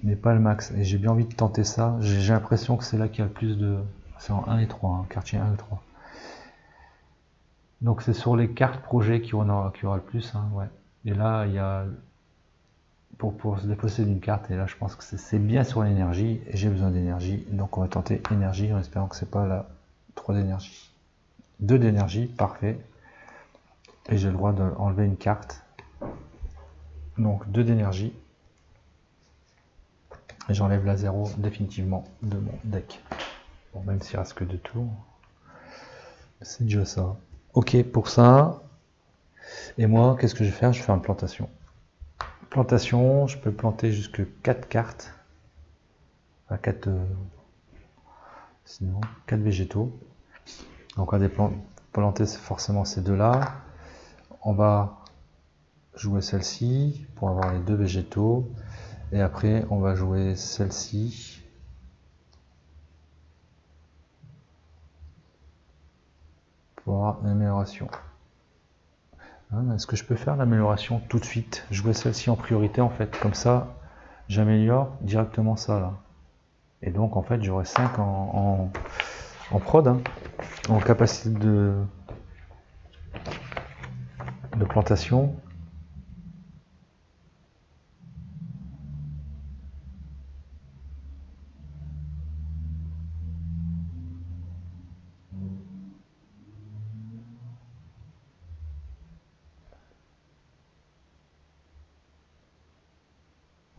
Mais pas le max. Et j'ai bien envie de tenter ça. J'ai l'impression que c'est là qu'il y a le plus de... C'est en 1 et 3, hein, quartier 1 et 3. Donc c'est sur les cartes projets qu'il y aura le plus. Hein, ouais. Et là, il y a... Pour se défausser d'une carte, et là je pense que c'est bien sur l'énergie, et j'ai besoin d'énergie. Donc on va tenter énergie en espérant que c'est pas la 3 d'énergie. 2 d'énergie, parfait. Et j'ai le droit d'enlever une carte. Donc 2 d'énergie. Et j'enlève la 0 définitivement de mon deck. Bon, même s'il reste que 2 tours. C'est déjà ça. Ok pour ça. Et moi, qu'est-ce que je vais faire? Je vais faire une plantation. Plantation, je peux planter jusque 4 cartes. Enfin 4, sinon 4 végétaux. Donc on va planter forcément ces deux-là. On va jouer celle-ci pour avoir les 2 végétaux. Et après, on va jouer celle-ci. Pour avoir une amélioration. Est-ce que je peux faire l'amélioration tout de suite? Jouer celle-ci en priorité en fait, comme ça j'améliore directement ça là. Et donc en fait j'aurai 5 en prod, hein, en capacité de plantation.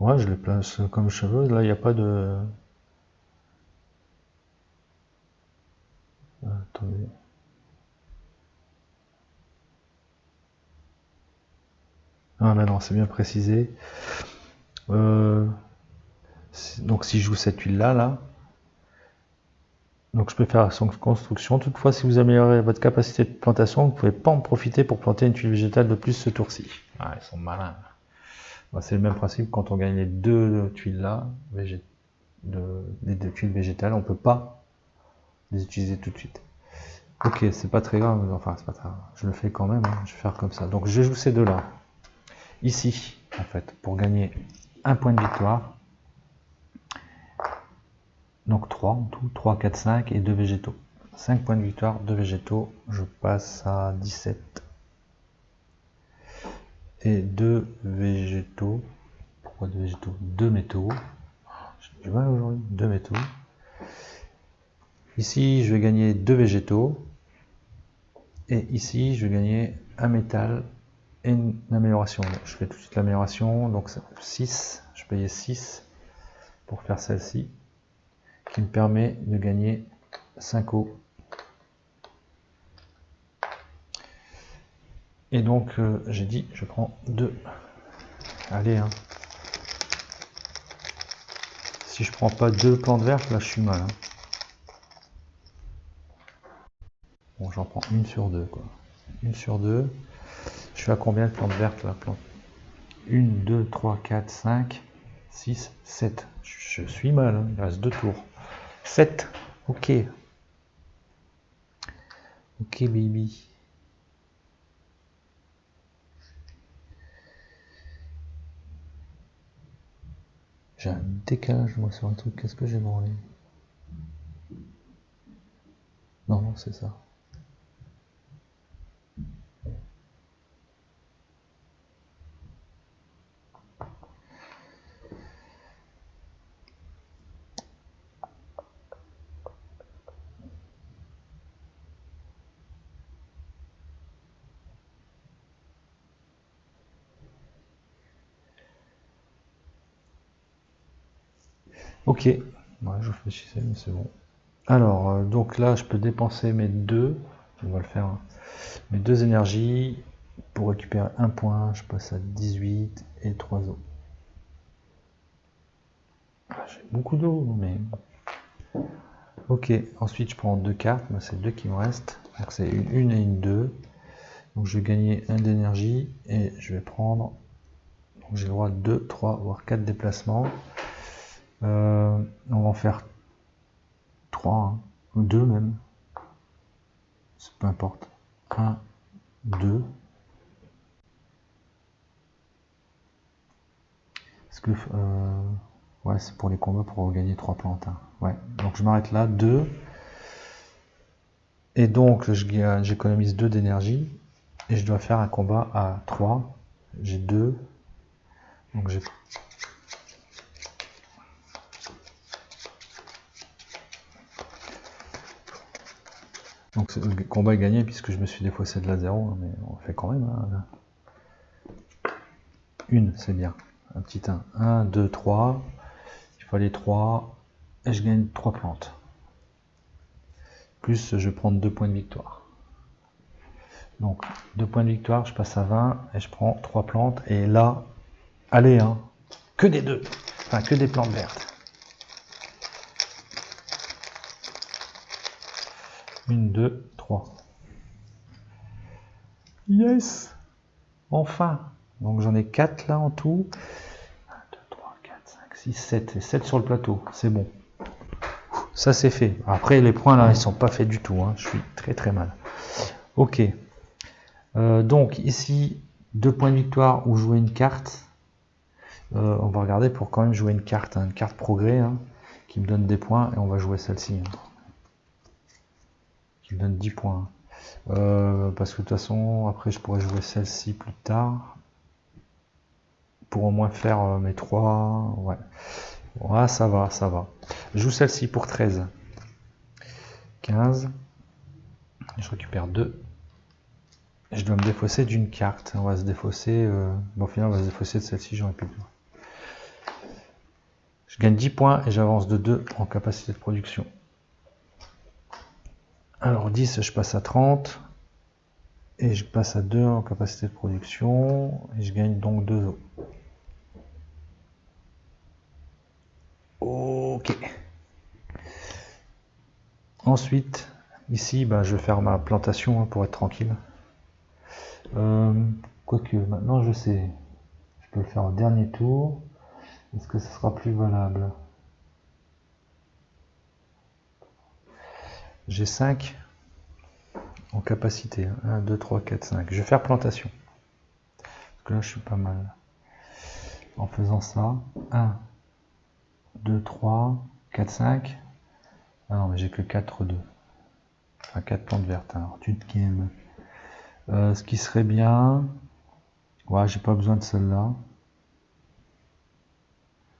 Ouais, je les place comme je veux, là il n'y a pas de... Attendez. Ah mais non, c'est bien précisé. Donc si je joue cette huile là, donc je peux faire son construction. Toutefois, si vous améliorez votre capacité de plantation, vous ne pouvez pas en profiter pour planter une tuile végétale de plus ce tour-ci. Ah, ils sont malins. Bah, c'est le même principe quand on gagne les 2 tuiles là, les 2 tuiles végétales, on ne peut pas les utiliser tout de suite. Ok, c'est pas très grave, enfin c'est pas très grave. Je le fais quand même, hein. Je vais faire comme ça. Donc je joue ces deux là, ici, en fait, pour gagner un point de victoire. Donc 3 en tout, 3, 4, 5 et 2 végétaux. 5 points de victoire, 2 végétaux, je passe à 17. Et 2 végétaux. Pourquoi 2 végétaux? 2 métaux. J'ai du mal aujourd'hui, 2 métaux. Ici, je vais gagner 2 végétaux. Et ici, je vais gagner un métal et une amélioration. Donc, je fais tout de suite l'amélioration. Donc 6, je payais 6 pour faire celle-ci, qui me permet de gagner 5 eaux. Et donc, j'ai dit, je prends 2. Allez, hein. Si je prends pas 2 plantes vertes, là, je suis mal. Hein. Bon, j'en prends une sur 2, quoi. Une sur 2. Je suis à combien de plantes vertes, là? 1, 2, 3, 4, 5, 6, 7. Je suis mal, hein. Il reste 2 tours. 7. Ok. Ok, baby. J'ai un décalage, moi, sur un truc. Qu'est-ce que j'ai branlé? Non, non, c'est ça. Ok, ouais, je réfléchissais, mais c'est bon. Alors, donc là, je peux dépenser mes deux, on va le faire, hein, mes deux énergies pour récupérer un point. Je passe à 18 et 3 eaux. Ah, j'ai beaucoup d'eau, mais ok. Ensuite, je prends deux cartes, c'est deux qui me restent. Donc c'est une et une 2. Donc je vais gagner un d'énergie et je vais prendre. J'ai le droit de 2, 3, voire 4 déplacements. On va en faire 3, hein, ou 2 même. Peu importe. 1, 2. Parce que ouais, c'est pour les combats pour gagner 3 plantes. Hein. Ouais. Donc je m'arrête là, 2. Et donc j'économise 2 d'énergie. Et je dois faire un combat à 3. J'ai 2. Donc j'ai. Donc le combat est gagné puisque je me suis défaussé de la 0, mais on fait quand même. Hein. Une, c'est bien. Un petit 1. 1, 2, 3. Il faut aller 3. Et je gagne 3 plantes. Plus je prends 2 points de victoire. Donc 2 points de victoire, je passe à 20 et je prends 3 plantes. Et là, allez, hein, que des 2. Enfin, que des plantes vertes. 1, 2, 3. Yes! Enfin! Donc j'en ai 4 là en tout. 1, 2, 3, 4, 5, 6, 7. Et 7 sur le plateau, c'est bon. Ça c'est fait. Après les points là, ils sont pas faits du tout. Hein. Je suis très très mal. Ok. Donc ici, 2 points de victoire ou jouer une carte. On va regarder pour quand même jouer une carte progrès, hein, qui me donne des points, et on va jouer celle-ci. Hein, qui me donne 10 points. Parce que de toute façon, après je pourrais jouer celle-ci plus tard. Pour au moins faire mes 3. Ouais. Ouais, ça va, ça va. Je joue celle-ci pour 13. 15. Je récupère 2. Je dois me défausser d'une carte. On va se défausser. Bon, au final, on va se défausser de celle-ci, j'aurais pu le voir. Je gagne 10 points et j'avance de 2 en capacité de production. Alors 10, je passe à 30. Et je passe à 2 en capacité de production. Et je gagne donc 2 eaux. Ok. Ensuite, ici, je vais faire ma plantation pour être tranquille. Quoique, maintenant je sais. Je peux le faire au dernier tour. Est-ce que ce sera plus valable? J'ai 5 en capacité. 1, 2, 3, 4, 5. Je vais faire plantation. Parce que là, je suis pas mal. En faisant ça. 1, 2, 3, 4, 5. Ah non, mais j'ai que 4, 2. Enfin, 4 plantes vertes. Alors, tu te games. Ce qui serait bien. Ouais, j'ai pas besoin de celle-là.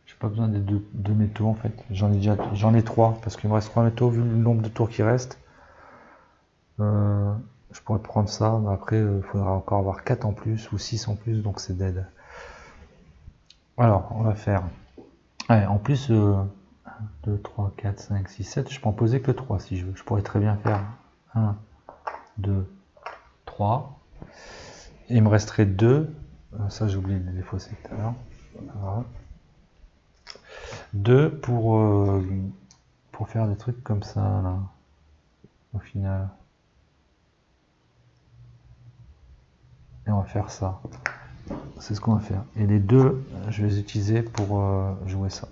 J'ai pas besoin des deux métaux en fait. J'en ai 3 parce qu'il me reste 3 métaux vu le nombre de tours qui reste. Je pourrais prendre ça, mais après il faudra encore avoir 4 en plus ou 6 en plus, donc c'est dead. Alors, on va faire. Ouais, en plus, 1, 2, 3, 4, 5, 6, 7, je peux en poser que 3 si je veux. Je pourrais très bien faire 1, 2, 3. Et il me resterait 2. Ça, j'ai oublié de les défausser tout à l'heure. Voilà. 2 pour faire des trucs comme ça, là, au final. Et on va faire ça. C'est ce qu'on va faire. Et les 2, je vais les utiliser pour jouer ça.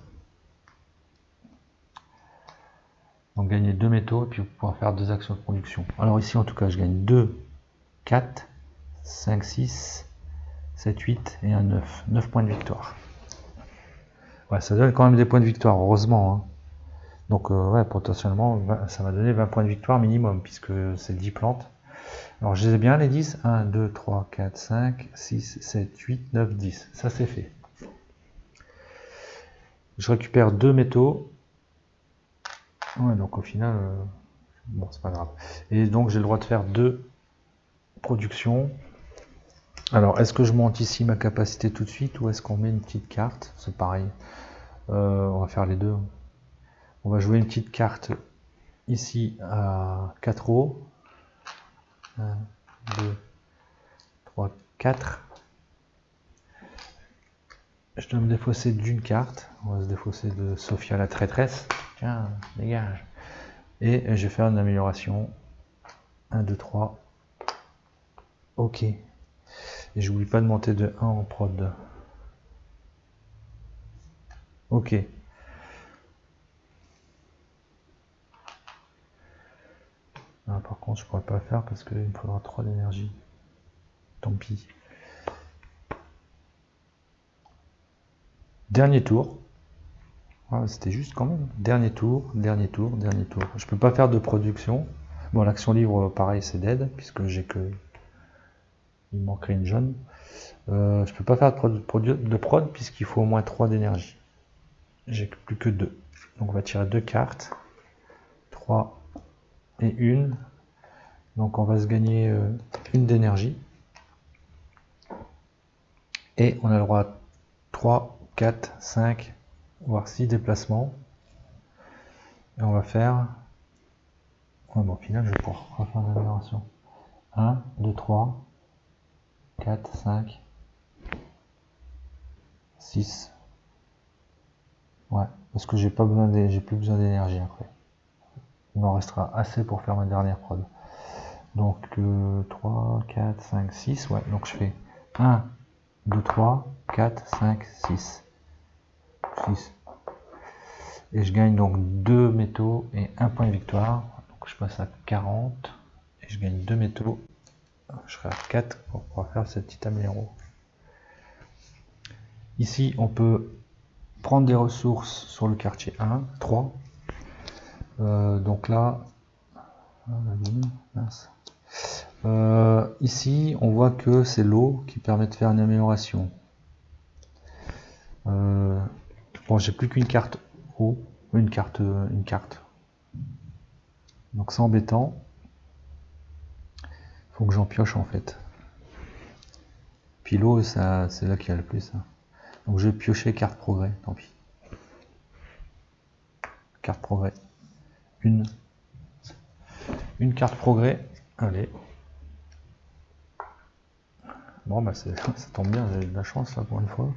Donc gagner 2 métaux et puis pouvoir faire 2 actions de production. Alors ici, en tout cas, je gagne 2, 4, 5, 6, 7, 8 et un 9. 9 points de victoire. Ouais, ça donne quand même des points de victoire, heureusement. Hein. Donc ouais, potentiellement, ça va donner 20 points de victoire minimum, puisque c'est 10 plantes. Alors je les ai bien les 10. 1, 2, 3, 4, 5, 6, 7, 8, 9, 10. Ça c'est fait. Je récupère 2 métaux. Ouais, donc au final, bon, c'est pas grave. Et donc j'ai le droit de faire 2 productions. Alors est-ce que je monte ici ma capacité tout de suite ou est-ce qu'on met une petite carte? C'est pareil. On va faire les deux. On va jouer une petite carte ici à 4 eaux. 1, 2, 3, 4. Je dois me défausser d'une carte. On va se défausser de Sophia la traîtresse. Tiens, dégage. Et je vais faire une amélioration. 1, 2, 3. Ok. Et j'oublie pas de monter de 1 en prod. Ok. Ah, par contre, je pourrais pas le faire parce qu'il me faudra 3 d'énergie. Tant pis. Dernier tour. Ah, c'était juste quand même. Dernier tour, dernier tour, dernier tour. Je peux pas faire de production. Bon, l'action libre, pareil, c'est dead, puisque j'ai que... Il manquerait une jaune. Je peux pas faire de prod puisqu'il faut au moins 3 d'énergie. J'ai plus que 2. Donc on va tirer 2 cartes. 3 et 1. Donc on va se gagner une d'énergie. Et on a le droit à 3, 4, 5, voire 6 déplacements. Et on va faire... Ouais, bon, au final, je vais pouvoir refaire l'amélioration. 1, 2, 3, 4, 5, 6. Ouais, parce que j'ai plus besoin d'énergie après. Il m'en restera assez pour faire ma dernière prod. Donc 3, 4, 5, 6. Ouais, donc je fais 1, 2, 3, 4, 5, 6. 6. Et je gagne donc 2 métaux et 1 point de victoire. Donc je passe à 40. Et je gagne 2 métaux. Je serai à 4 pour pouvoir faire cette petite amélioration. Ici, on peut prendre des ressources sur le quartier 1, 3. Donc là, ici, on voit que c'est l'eau qui permet de faire une amélioration. Bon, j'ai plus qu'une carte eau, une carte. Donc c'est embêtant. Faut que j'en pioche en fait. Puis l'eau, c'est là qu'il y a le plus. Hein. Donc je vais piocher carte progrès, tant pis. Carte progrès. Une carte progrès. Allez. Bon, bah ça tombe bien, j'ai de la chance là pour une fois.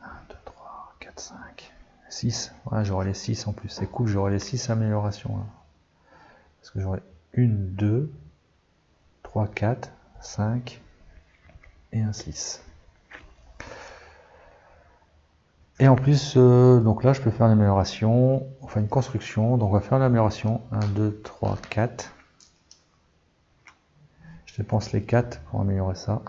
1, 2, 3, 4, 5, 6. Ouais, j'aurai les 6 en plus. C'est cool, j'aurai les 6 améliorations. Là. Parce que j'aurai 1, 2, 3, 4, 5 et un 6. Et en plus, donc là, je peux faire une amélioration, enfin une construction. Donc on va faire l'amélioration. 1, 2, 3, 4. Je dépense les 4 pour améliorer ça.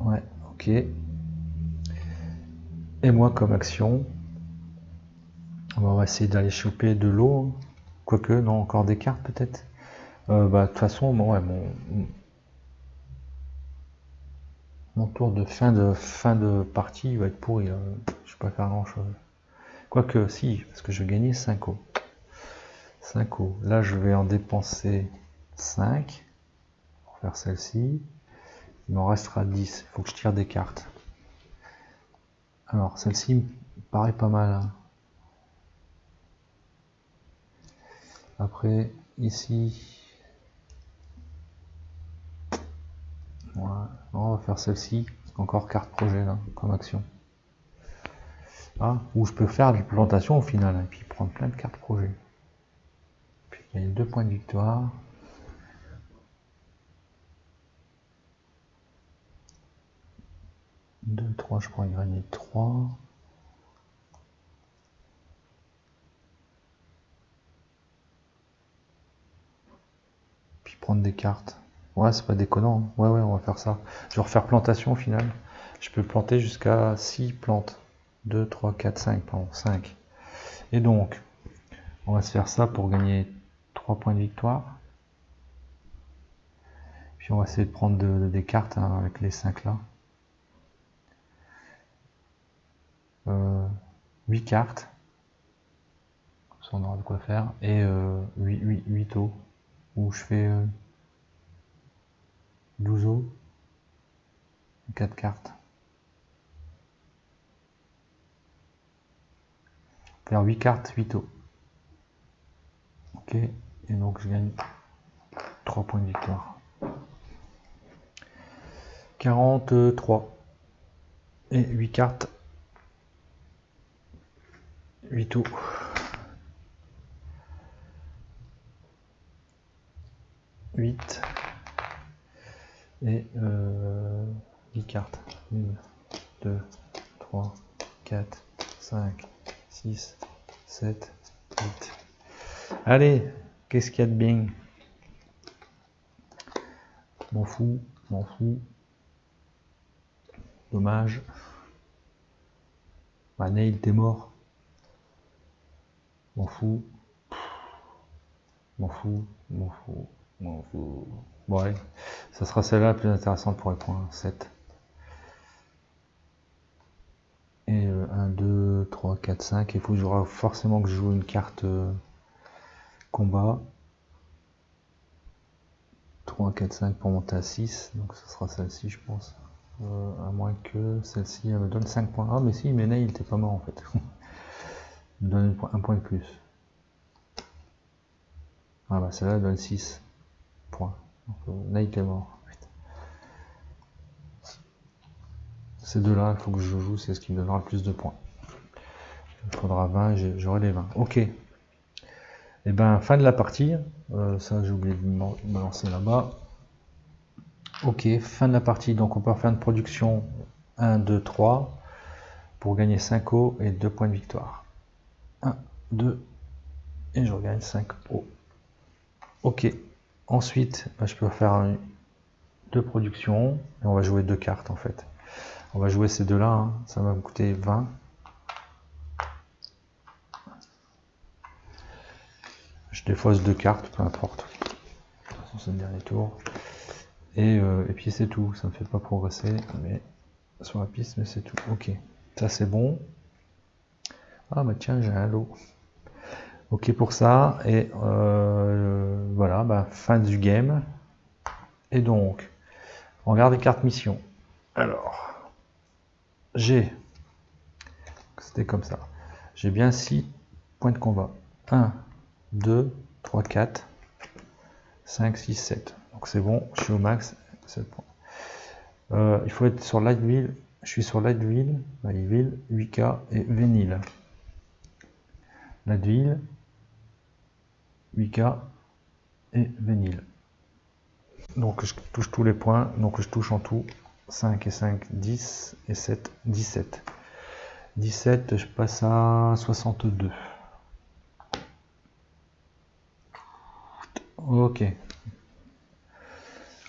Ouais, ok. Et moi, comme action, on va essayer d'aller choper de l'eau. Quoique, non, encore des cartes peut-être. De toute façon, bon, ouais, mon tour de fin de partie va être pourri. Là. Je peux pas faire grand chose. Quoique, si, parce que je vais gagner 5 eaux. 5 eaux. Là, je vais en dépenser 5 pour faire celle-ci. Il m'en restera 10. Il faut que je tire des cartes. Alors, celle-ci me paraît pas mal. Hein. Après, ici, voilà. On va faire celle-ci. Encore carte projet là, comme action. Ah, ou je peux faire des plantations au final, et puis prendre plein de cartes projet. Puis gagner 2 points de victoire. 2, 3, je pourrais gagner 3. Puis prendre des cartes. Ouais, c'est pas déconnant. Ouais, on va faire ça. Je vais refaire plantation au final. Je peux planter jusqu'à 6 plantes. 2, 3, 4, 5, pardon, 5. Et donc, on va se faire ça pour gagner 3 points de victoire. Puis on va essayer de prendre des cartes hein, avec les 5 là. 8 cartes. Ça on aura de quoi faire. Et 8 eaux. Où je fais 12 eaux. 4 cartes. faire 8 cartes, 8 taux. Ok, et donc je gagne 3 points de victoire. 43. Et 8 cartes, 8 taux. Et 10 cartes. 1, 2, 3, 4, 5, 6, 7, 8. Allez, qu'est-ce qu'il y a de bien? M'en fous, m'en fous. Dommage. Bah, Neil, t'es mort. M'en fous. M'en fous, m'en fous, m'en fous. Bon, allez, ça sera celle-là la plus intéressante pour les points. 7. Et 1, 2, 3, 4, 5. Il faut forcément que je joue une carte combat. 3, 4, 5 pour monter à 6. Donc ce sera celle-ci, je pense. À moins que celle-ci elle me donne 5 points. Ah, mais si, mais Neil, t'es pas mort en fait. Il me donne un point de plus. Ah, bah celle-là donne 6 points. Neil, t'es mort. Ces deux-là, il faut que je joue, c'est ce qui me donnera le plus de points. Il faudra 20, j'aurai les 20. Ok. Et ben, fin de la partie. Ça, j'ai oublié de me lancer là-bas. Ok, fin de la partie. Donc, on peut faire une production 1, 2, 3 pour gagner 5 O et 2 points de victoire. 1, 2, et je regagne 5 O. Ok. Ensuite, ben, je peux faire 2 productions et on va jouer 2 cartes en fait. On va jouer ces deux-là. Hein. Ça va me coûter 20. Je défausse 2 cartes, peu importe. De toute façon, c'est le dernier tour. Et puis c'est tout. Ça ne me fait pas progresser mais sur la piste, mais c'est tout. Ok. Ça, c'est bon. Ah, bah tiens, j'ai un lot. Ok pour ça. Et voilà, bah, fin du game. Et donc, on regarde les cartes mission. Alors, j'ai... C'était comme ça. J'ai bien 6 points de combat. 1, 2, 3, 4, 5, 6, 7. Donc c'est bon, je suis au max. 7 points. Il faut être sur Lightville. Je suis sur Lightville, 8K et Vénile. Lightville, 8K et Vénile. Donc je touche tous les points. Donc je touche en tout 5 et 5, 10 et 7, 17. 17, je passe à 62. Ok.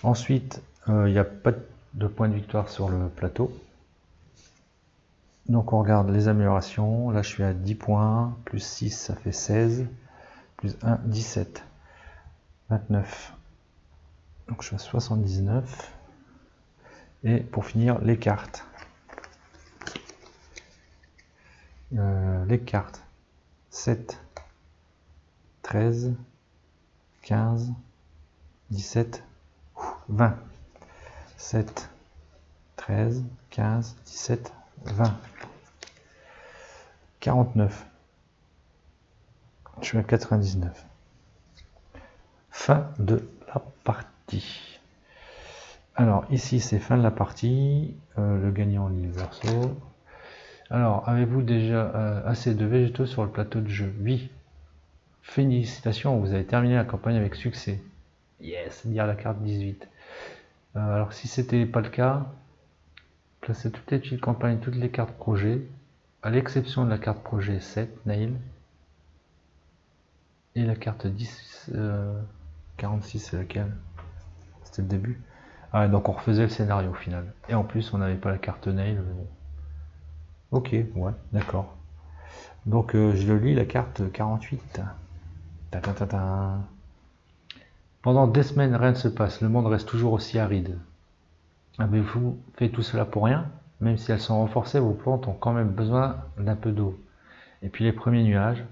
Ensuite, il n'y a pas de point de victoire sur le plateau. Donc on regarde les améliorations. Là je suis à 10 points, plus 6 ça fait 16, plus 1, 17, 29. Donc je suis à 79. Et pour finir, les cartes. Les cartes. 7, 13, 15, 17, 20. 7, 13, 15, 17, 20. 49. Je suis à 99. Fin de la partie. Alors ici c'est fin de la partie. Le gagnant lit le verso. Alors avez-vous déjà assez de végétaux sur le plateau de jeu? Oui. Félicitations, vous avez terminé la campagne avec succès. Yes, dire la carte 18. Alors si c'était pas le cas, placez toutes les fiches de campagne, toutes les cartes projet, à l'exception de la carte projet 7, Nail, et la carte 10, 46, c'est laquelle? C'était le début. Ah, donc on refaisait le scénario au final. Et en plus, on n'avait pas la carte Nail, mais bon. Ok, ouais, d'accord. Donc je le lis, la carte 48. Ta -ta -ta -ta. Pendant des semaines, rien ne se passe, le monde reste toujours aussi aride. Avez-vous fait tout cela pour rien? Même si elles sont renforcées, vos plantes ont quand même besoin d'un peu d'eau. Et puis les premiers nuages,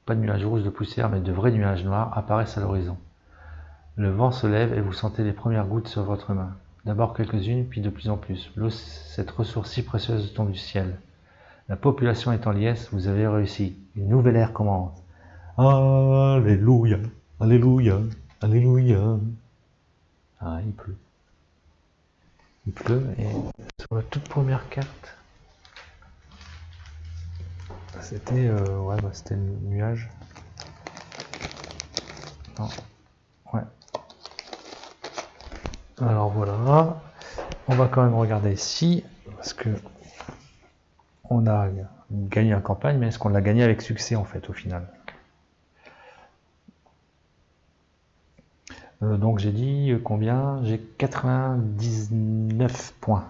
pas de nuages rouges de poussière, mais de vrais nuages noirs, apparaissent à l'horizon. Le vent se lève et vous sentez les premières gouttes sur votre main. D'abord quelques-unes, puis de plus en plus. L'eau, cette ressource si précieuse tombe du ciel. La population est en liesse, vous avez réussi. Une nouvelle ère commence. Alléluia, alléluia, alléluia. Ah, il pleut. Il pleut et sur la toute première carte, c'était ouais, bah, c'était le nuage. Non. Ouais. Alors voilà. On va quand même regarder ici parce que on a gagné la campagne, mais est-ce qu'on l'a gagné avec succès en fait au final? Donc j'ai dit combien? J'ai 99 points.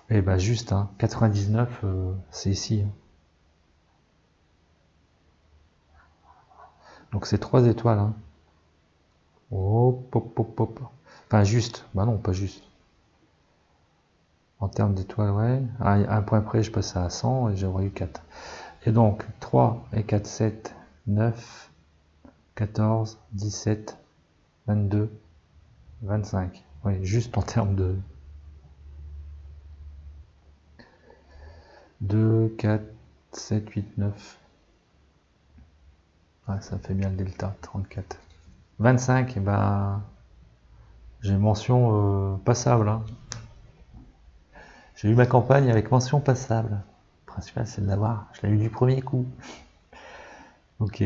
Et bah juste, hein, 99, c'est ici. Donc c'est 3 étoiles. Hein. Hop, hop, hop, hop. Enfin juste, bah non, pas juste. En termes d'étoiles, ouais. À un point près, je passe à 100 et j'aurais eu 4. Et donc 3 et 4, 7, 9, 14, 17, 22, 25. Oui, juste en termes de 2, 4, 7, 8, 9. Ouais, ça fait bien le delta, 34. 25, et ben, j'ai mention passable. Hein. J'ai eu ma campagne avec mention passable. Le principal, c'est de l'avoir. Je l'ai eu du premier coup. Ok.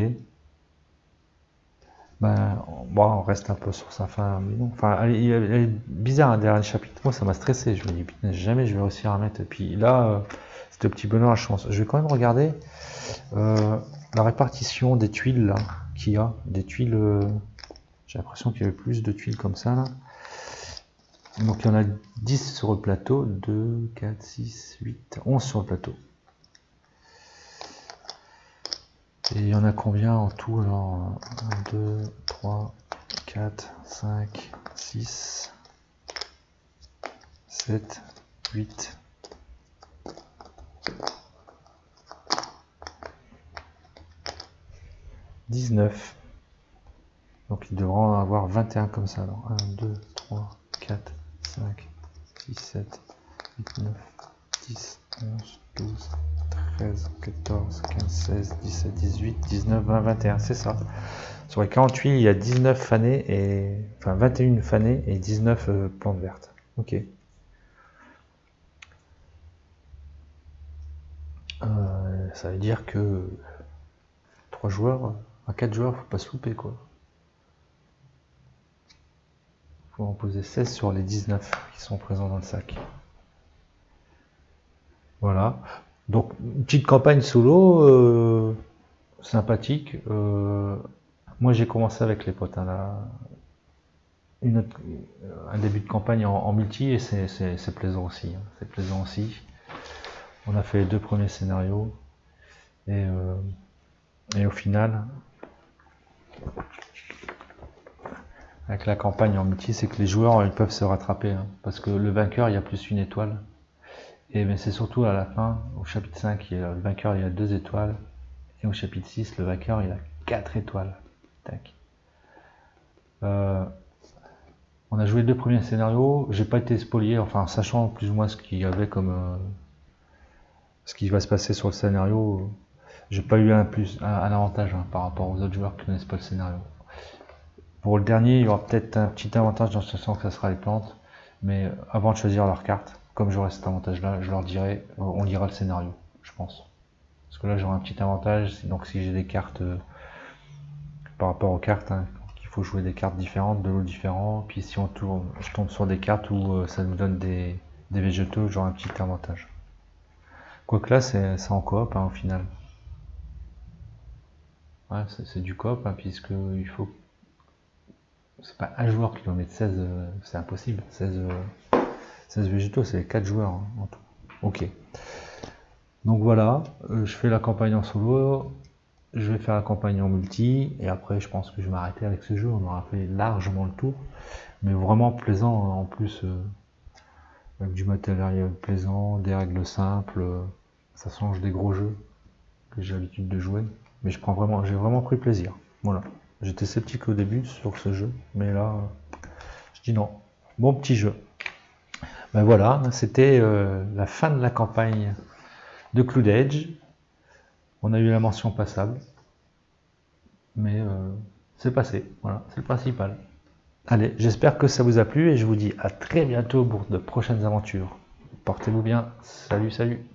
Ben, bon, on reste un peu sur sa fin. Mais non. Enfin, elle est bizarre, un dernier chapitre. Moi, ça m'a stressé. Je me dis, putain, jamais je vais réussir à mettre. Et puis là, c'était le petit bonheur à chance. Je vais quand même regarder la répartition des tuiles là qu'il y a. Des tuiles. J'ai l'impression qu'il y avait plus de tuiles comme ça là. Donc il y en a 10 sur le plateau. 2, 4, 6, 8, 11 sur le plateau. Et il y en a combien en tout alors? 1, 2, 3, 4, 5, 6, 7, 8, 19. Donc il devra en avoir 21 comme ça. Alors 1, 2, 3, 4, 5, 6, 7, 8, 9, 10, 11, 12, 13, 14, 15, 16, 17, 18, 19, 20, 21. C'est ça. Sur les 48, il y a 19 fanées et. Enfin 21 fanées et 19 plantes vertes. Ok. Ça veut dire que 3 joueurs, à 4 joueurs, faut pas se louper quoi. Faut en poser 16 sur les 19 qui sont présents dans le sac. Voilà. Donc une petite campagne solo sympathique. Moi j'ai commencé avec les potes hein, là. Un début de campagne en multi et c'est plaisant aussi. Hein. C'est plaisant aussi. On a fait les 2 premiers scénarios et au final, avec la campagne en multi, c'est que les joueurs ils peuvent se rattraper hein, parce que le vainqueur il y a plus une étoile. Et mais c'est surtout à la fin, au chapitre 5, le vainqueur il a 2 étoiles et au chapitre 6, le vainqueur il a 4 étoiles. Tac. On a joué les 2 premiers scénarios, j'ai pas été spolié, enfin sachant plus ou moins ce qu'il y avait comme ce qui va se passer sur le scénario, j'ai pas eu un avantage hein, par rapport aux autres joueurs qui connaissent pas le scénario. Pour le dernier, il y aura peut-être un petit avantage dans ce sens que ça sera les plantes, mais avant de choisir leur carte, comme j'aurai cet avantage-là, je leur dirai, on lira le scénario, je pense. Parce que là, j'aurai un petit avantage, donc si j'ai des cartes par rapport aux cartes, hein, qu'il faut jouer des cartes différentes, de lots différents, puis si je tombe sur des cartes où ça nous donne des végétaux, j'aurai un petit avantage. Quoique là, c'est en coop hein, au final. Ouais, c'est du coop, hein, puisque il faut. C'est pas un joueur qui doit mettre 16, c'est impossible. 16 végétaux, c'est 4 joueurs hein, en tout. Ok. Donc voilà, je fais la campagne en solo, je vais faire la campagne en multi, et après je pense que je vais m'arrêter avec ce jeu, on aura fait largement le tour. Mais vraiment plaisant en plus, avec du matériel plaisant, des règles simples, ça change des gros jeux que j'ai l'habitude de jouer. Mais j'ai vraiment pris plaisir. Voilà. J'étais sceptique au début sur ce jeu, mais là, je dis non. Bon petit jeu. Ben voilà, c'était la fin de la campagne de Cloud Edge. On a eu la mention passable, mais c'est passé, voilà, c'est le principal. Allez, j'espère que ça vous a plu et je vous dis à très bientôt pour de prochaines aventures. Portez-vous bien, salut, salut.